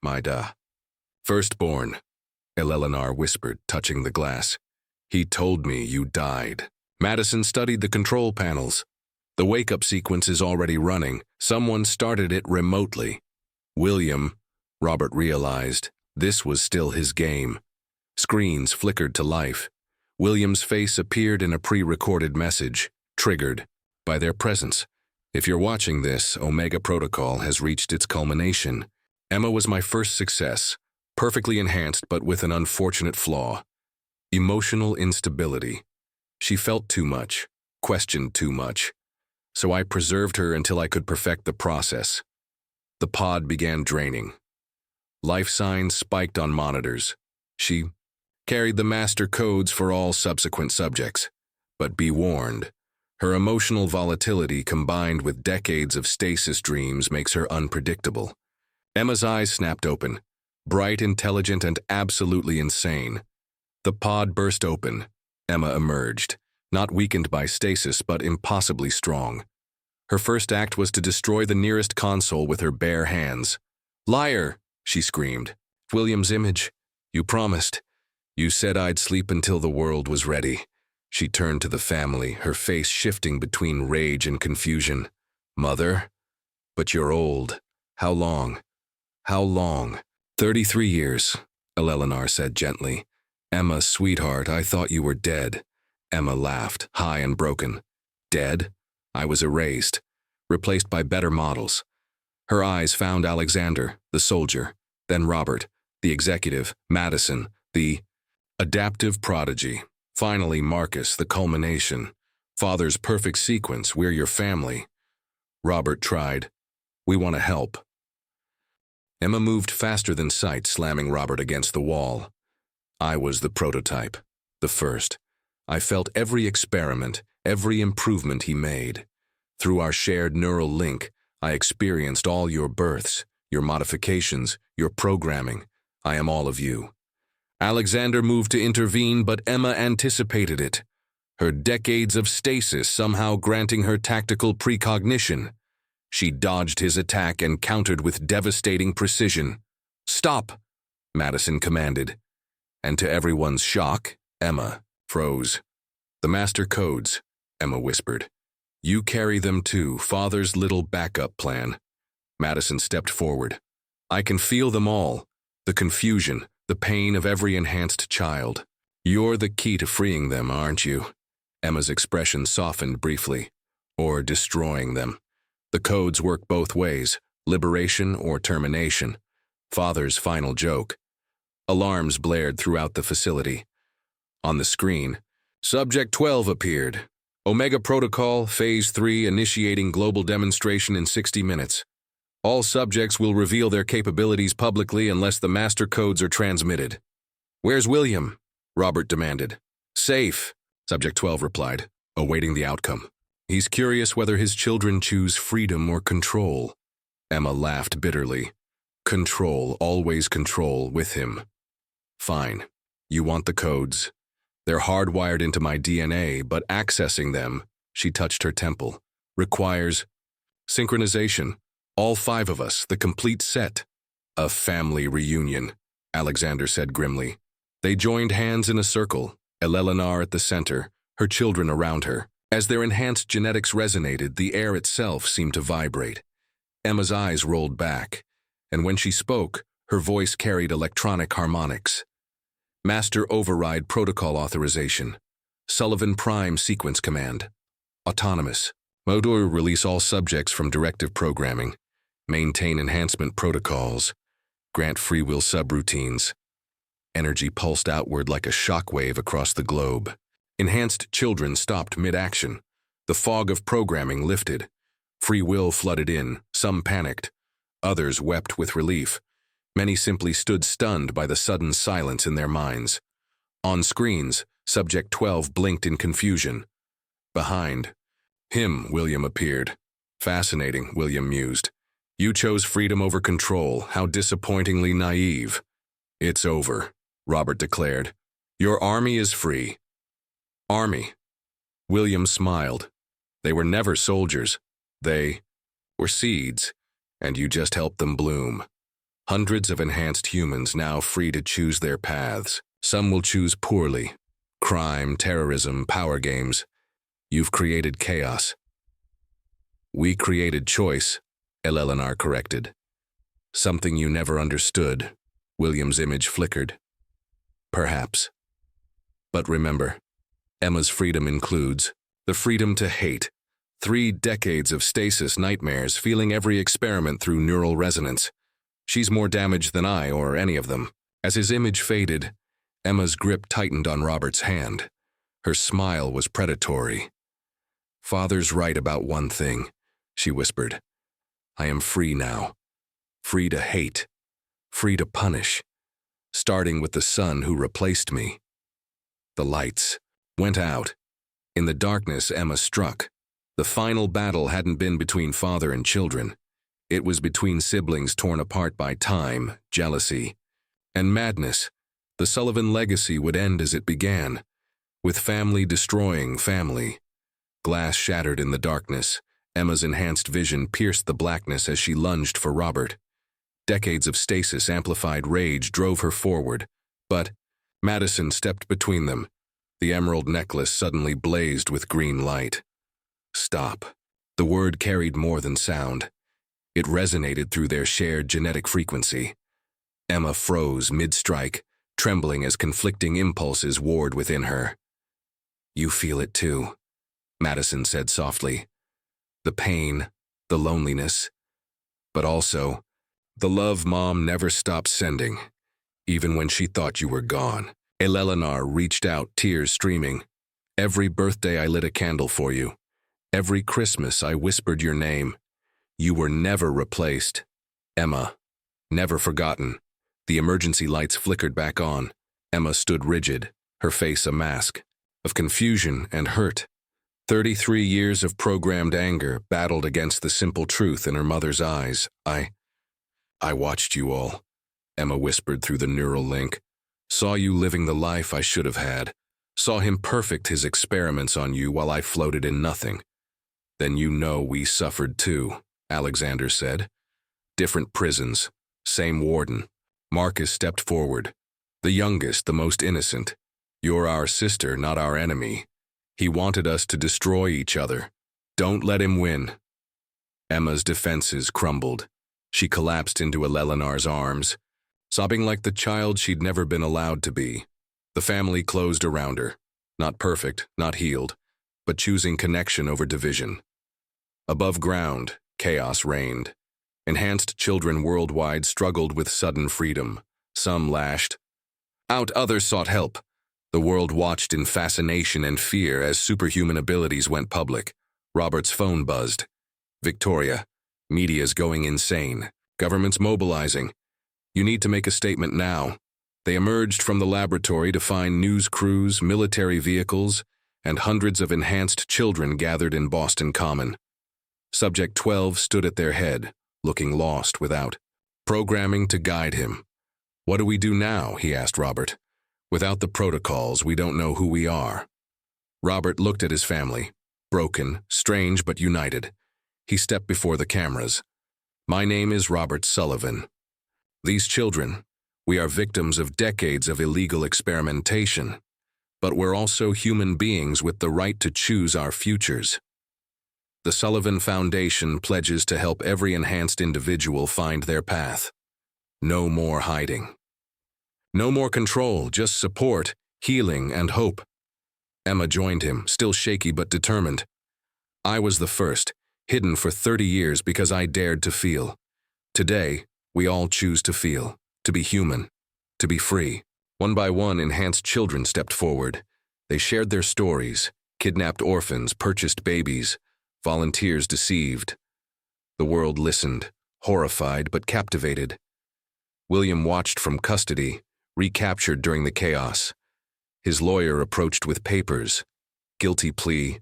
Firstborn, Eleanor whispered, touching the glass. He told me you died. Madison studied the control panels. The wake-up sequence is already running. Someone started it remotely. William, Robert realized, this was still his game. Screens flickered to life. William's face appeared in a pre-recorded message, triggered by their presence. If you're watching this, Omega Protocol has reached its culmination. Emma was my first success, perfectly enhanced but with an unfortunate flaw. Emotional instability. She felt too much, questioned too much, so I preserved her until I could perfect the process. The pod began draining. Life signs spiked on monitors. She carried the master codes for all subsequent subjects. But be warned, her emotional volatility combined with decades of stasis dreams makes her unpredictable. Emma's eyes snapped open, bright, intelligent, and absolutely insane. The pod burst open. Emma emerged, not weakened by stasis, but impossibly strong. Her first act was to destroy the nearest console with her bare hands. "Liar!" she screamed. "William's image. You promised. You said I'd sleep until the world was ready." She turned to the family, her face shifting between rage and confusion. "Mother? But you're old. How long? How long?" 33 years, Eleanor said gently. "Emma, sweetheart, I thought you were dead." Emma laughed, high and broken. "Dead? I was erased, replaced by better models." Her eyes found Alexander, the soldier, then Robert, the executive, Madison, the adaptive prodigy, finally Marcus, the culmination. "Father's perfect sequence, we're your family." Robert tried. "We want to help." Emma moved faster than sight, slamming Robert against the wall. I was the prototype, the first. I felt every experiment, every improvement he made. Through our shared neural link, I experienced all your births, your modifications, your programming. I am all of you. Alexander moved to intervene, but Emma anticipated it. Her decades of stasis somehow granting her tactical precognition. She dodged his attack and countered with devastating precision. "Stop!" Madison commanded. And to everyone's shock, Emma froze. "The master codes," Emma whispered. "You carry them too, Father's little backup plan." Madison stepped forward. "I can feel them all. The confusion, the pain of every enhanced child. You're the key to freeing them, aren't you?" Emma's expression softened briefly. "Or destroying them. The codes work both ways, liberation or termination. Father's final joke." Alarms blared throughout the facility. On the screen, Subject 12 appeared. Omega Protocol, Phase 3, initiating global demonstration in 60 minutes. All subjects will reveal their capabilities publicly unless the master codes are transmitted. "Where's William?" Robert demanded. "Safe," Subject 12 replied, awaiting the outcome. "He's curious whether his children choose freedom or control." Emma laughed bitterly. "Control, always control, with him." "Fine. You want the codes. They're hardwired into my DNA, but accessing them," she touched her temple, "requires synchronization. All 5 of us, the complete set." "A family reunion," Alexander said grimly. They joined hands in a circle, Eleanor at the center, her children around her. As their enhanced genetics resonated, the air itself seemed to vibrate. Emma's eyes rolled back, and when she spoke, her voice carried electronic harmonics. "Master Override Protocol Authorization. Sullivan Prime Sequence Command. Autonomous. Motor release all subjects from directive programming. Maintain enhancement protocols. Grant free will subroutines." Energy pulsed outward like a shockwave across the globe. Enhanced children stopped mid-action. The fog of programming lifted. Free will flooded in, some panicked. Others wept with relief. Many simply stood stunned by the sudden silence in their minds. On screens, Subject 12 blinked in confusion. Behind him, William appeared. "Fascinating," William mused. "You chose freedom over control. How disappointingly naive." "It's over," Robert declared. "Your army is free." "Army?" William smiled. "They were never soldiers. They were seeds, and you just helped them bloom. Hundreds of enhanced humans now free to choose their paths. Some will choose poorly. Crime, terrorism, power games. You've created chaos." "We created choice," Eleanor corrected. "Something you never understood." William's image flickered. "Perhaps. But remember, Emma's freedom includes the freedom to hate. 3 decades of stasis nightmares, feeling every experiment through neural resonance. She's more damaged than I or any of them." As his image faded, Emma's grip tightened on Robert's hand. Her smile was predatory. "Father's right about one thing," she whispered. "I am free now. Free to hate. Free to punish. Starting with the son who replaced me." The lights went out. In the darkness, Emma struck. The final battle hadn't been between father and children. It was between siblings torn apart by time, jealousy, and madness. The Sullivan legacy would end as it began, with family destroying family. Glass shattered in the darkness. Emma's enhanced vision pierced the blackness as she lunged for Robert. Decades of stasis amplified rage drove her forward, but Madison stepped between them. The emerald necklace suddenly blazed with green light. "Stop." The word carried more than sound. It resonated through their shared genetic frequency. Emma froze mid-strike, trembling as conflicting impulses warred within her. "You feel it too," Madison said softly. "The pain, the loneliness, but also the love Mom never stopped sending, even when she thought you were gone." Eleanor reached out, tears streaming. "Every birthday I lit a candle for you. Every Christmas I whispered your name. You were never replaced. Emma, never forgotten." The emergency lights flickered back on. Emma stood rigid, her face a mask of confusion and hurt. 33 years of programmed anger battled against the simple truth in her mother's eyes. I watched you all," Emma whispered through the neural link. "Saw you living the life I should have had. Saw him perfect his experiments on you while I floated in nothing." "Then you know we suffered too," Alexander said. "Different prisons, same warden." Marcus stepped forward. "The youngest, the most innocent. You're our sister, not our enemy. He wanted us to destroy each other. Don't let him win." Emma's defenses crumbled. She collapsed into Eleanor's arms, sobbing like the child she'd never been allowed to be. The family closed around her, not perfect, not healed, but choosing connection over division. Above ground, chaos reigned. Enhanced children worldwide struggled with sudden freedom. Some lashed out, others sought help. The world watched in fascination and fear as superhuman abilities went public. Robert's phone buzzed. "Victoria, media's going insane. Government's mobilizing. You need to make a statement now." They emerged from the laboratory to find news crews, military vehicles, and hundreds of enhanced children gathered in Boston Common. Subject 12 stood at their head, looking lost without programming to guide him. "What do we do now?" he asked Robert. "Without the protocols, we don't know who we are." Robert looked at his family, broken, strange but united. He stepped before the cameras. "My name is Robert Sullivan. These children, we are victims of decades of illegal experimentation, but we're also human beings with the right to choose our futures. The Sullivan Foundation pledges to help every enhanced individual find their path. No more hiding. No more control, just support, healing, and hope." Emma joined him, still shaky but determined. "I was the first, hidden for 30 years because I dared to feel. Today, we all choose to feel, to be human, to be free." One by one, enhanced children stepped forward. They shared their stories: kidnapped orphans, purchased babies, volunteers deceived. The world listened, horrified but captivated. William watched from custody, recaptured during the chaos. His lawyer approached with papers: guilty plea,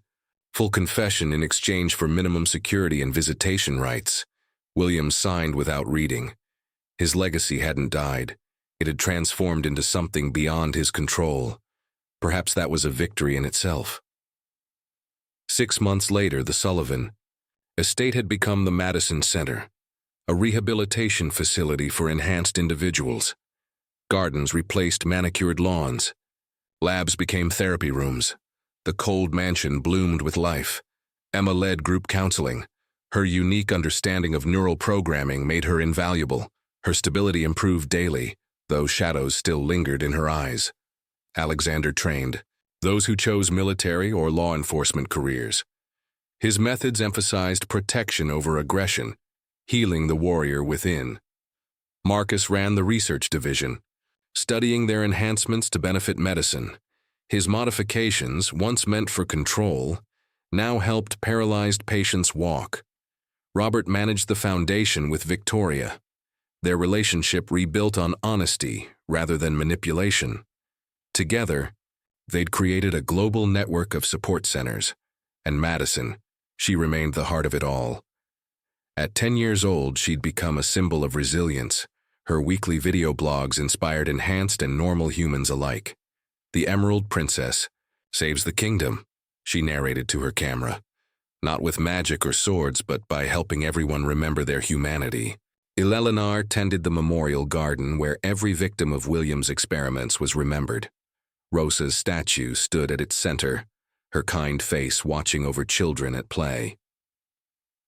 full confession in exchange for minimum security and visitation rights. William signed without reading. His legacy hadn't died. It had transformed into something beyond his control. Perhaps that was a victory in itself. 6 months later, the Sullivan estate had become the Madison Center, a rehabilitation facility for enhanced individuals. Gardens replaced manicured lawns. Labs became therapy rooms. The cold mansion bloomed with life. Emma led group counseling. Her unique understanding of neural programming made her invaluable. Her stability improved daily, though shadows still lingered in her eyes. Alexander trained those who chose military or law enforcement careers. His methods emphasized protection over aggression, healing the warrior within. Marcus ran the research division, studying their enhancements to benefit medicine. His modifications, once meant for control, now helped paralyzed patients walk. Robert managed the foundation with Victoria, their relationship rebuilt on honesty rather than manipulation. Together, they'd created a global network of support centers, and Madison, she remained the heart of it all. At 10 years old, she'd become a symbol of resilience. Her weekly video blogs inspired enhanced and normal humans alike. "The Emerald Princess saves the kingdom," she narrated to her camera. Not with magic or swords, but by helping everyone remember their humanity. Eleanor tended the memorial garden where every victim of William's experiments was remembered. Rosa's statue stood at its center, her kind face watching over children at play.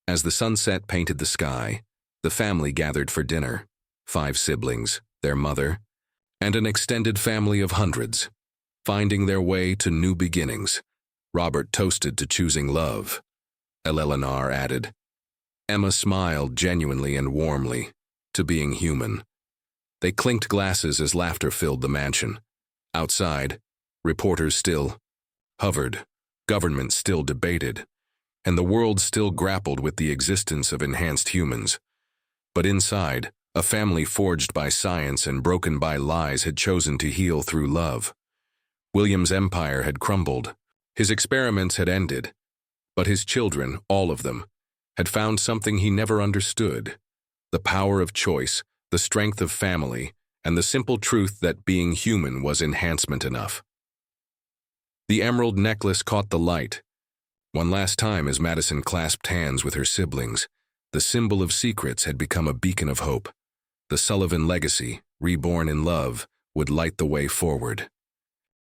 As the sunset painted the sky, the family gathered for dinner. 5 siblings, their mother, and an extended family of hundreds, finding their way to new beginnings. Robert toasted to choosing love. Eleanor added. Emma smiled genuinely and warmly, to being human. They clinked glasses as laughter filled the mansion. Outside, reporters still hovered, government still debated, and the world still grappled with the existence of enhanced humans. But inside, a family forged by science and broken by lies had chosen to heal through love. William's empire had crumbled. His experiments had ended. But his children, all of them, had found something he never understood: the power of choice, the strength of family, and the simple truth that being human was enhancement enough. The emerald necklace caught the light. One last time as Madison clasped hands with her siblings, the symbol of secrets had become a beacon of hope. The Sullivan legacy, reborn in love, would light the way forward.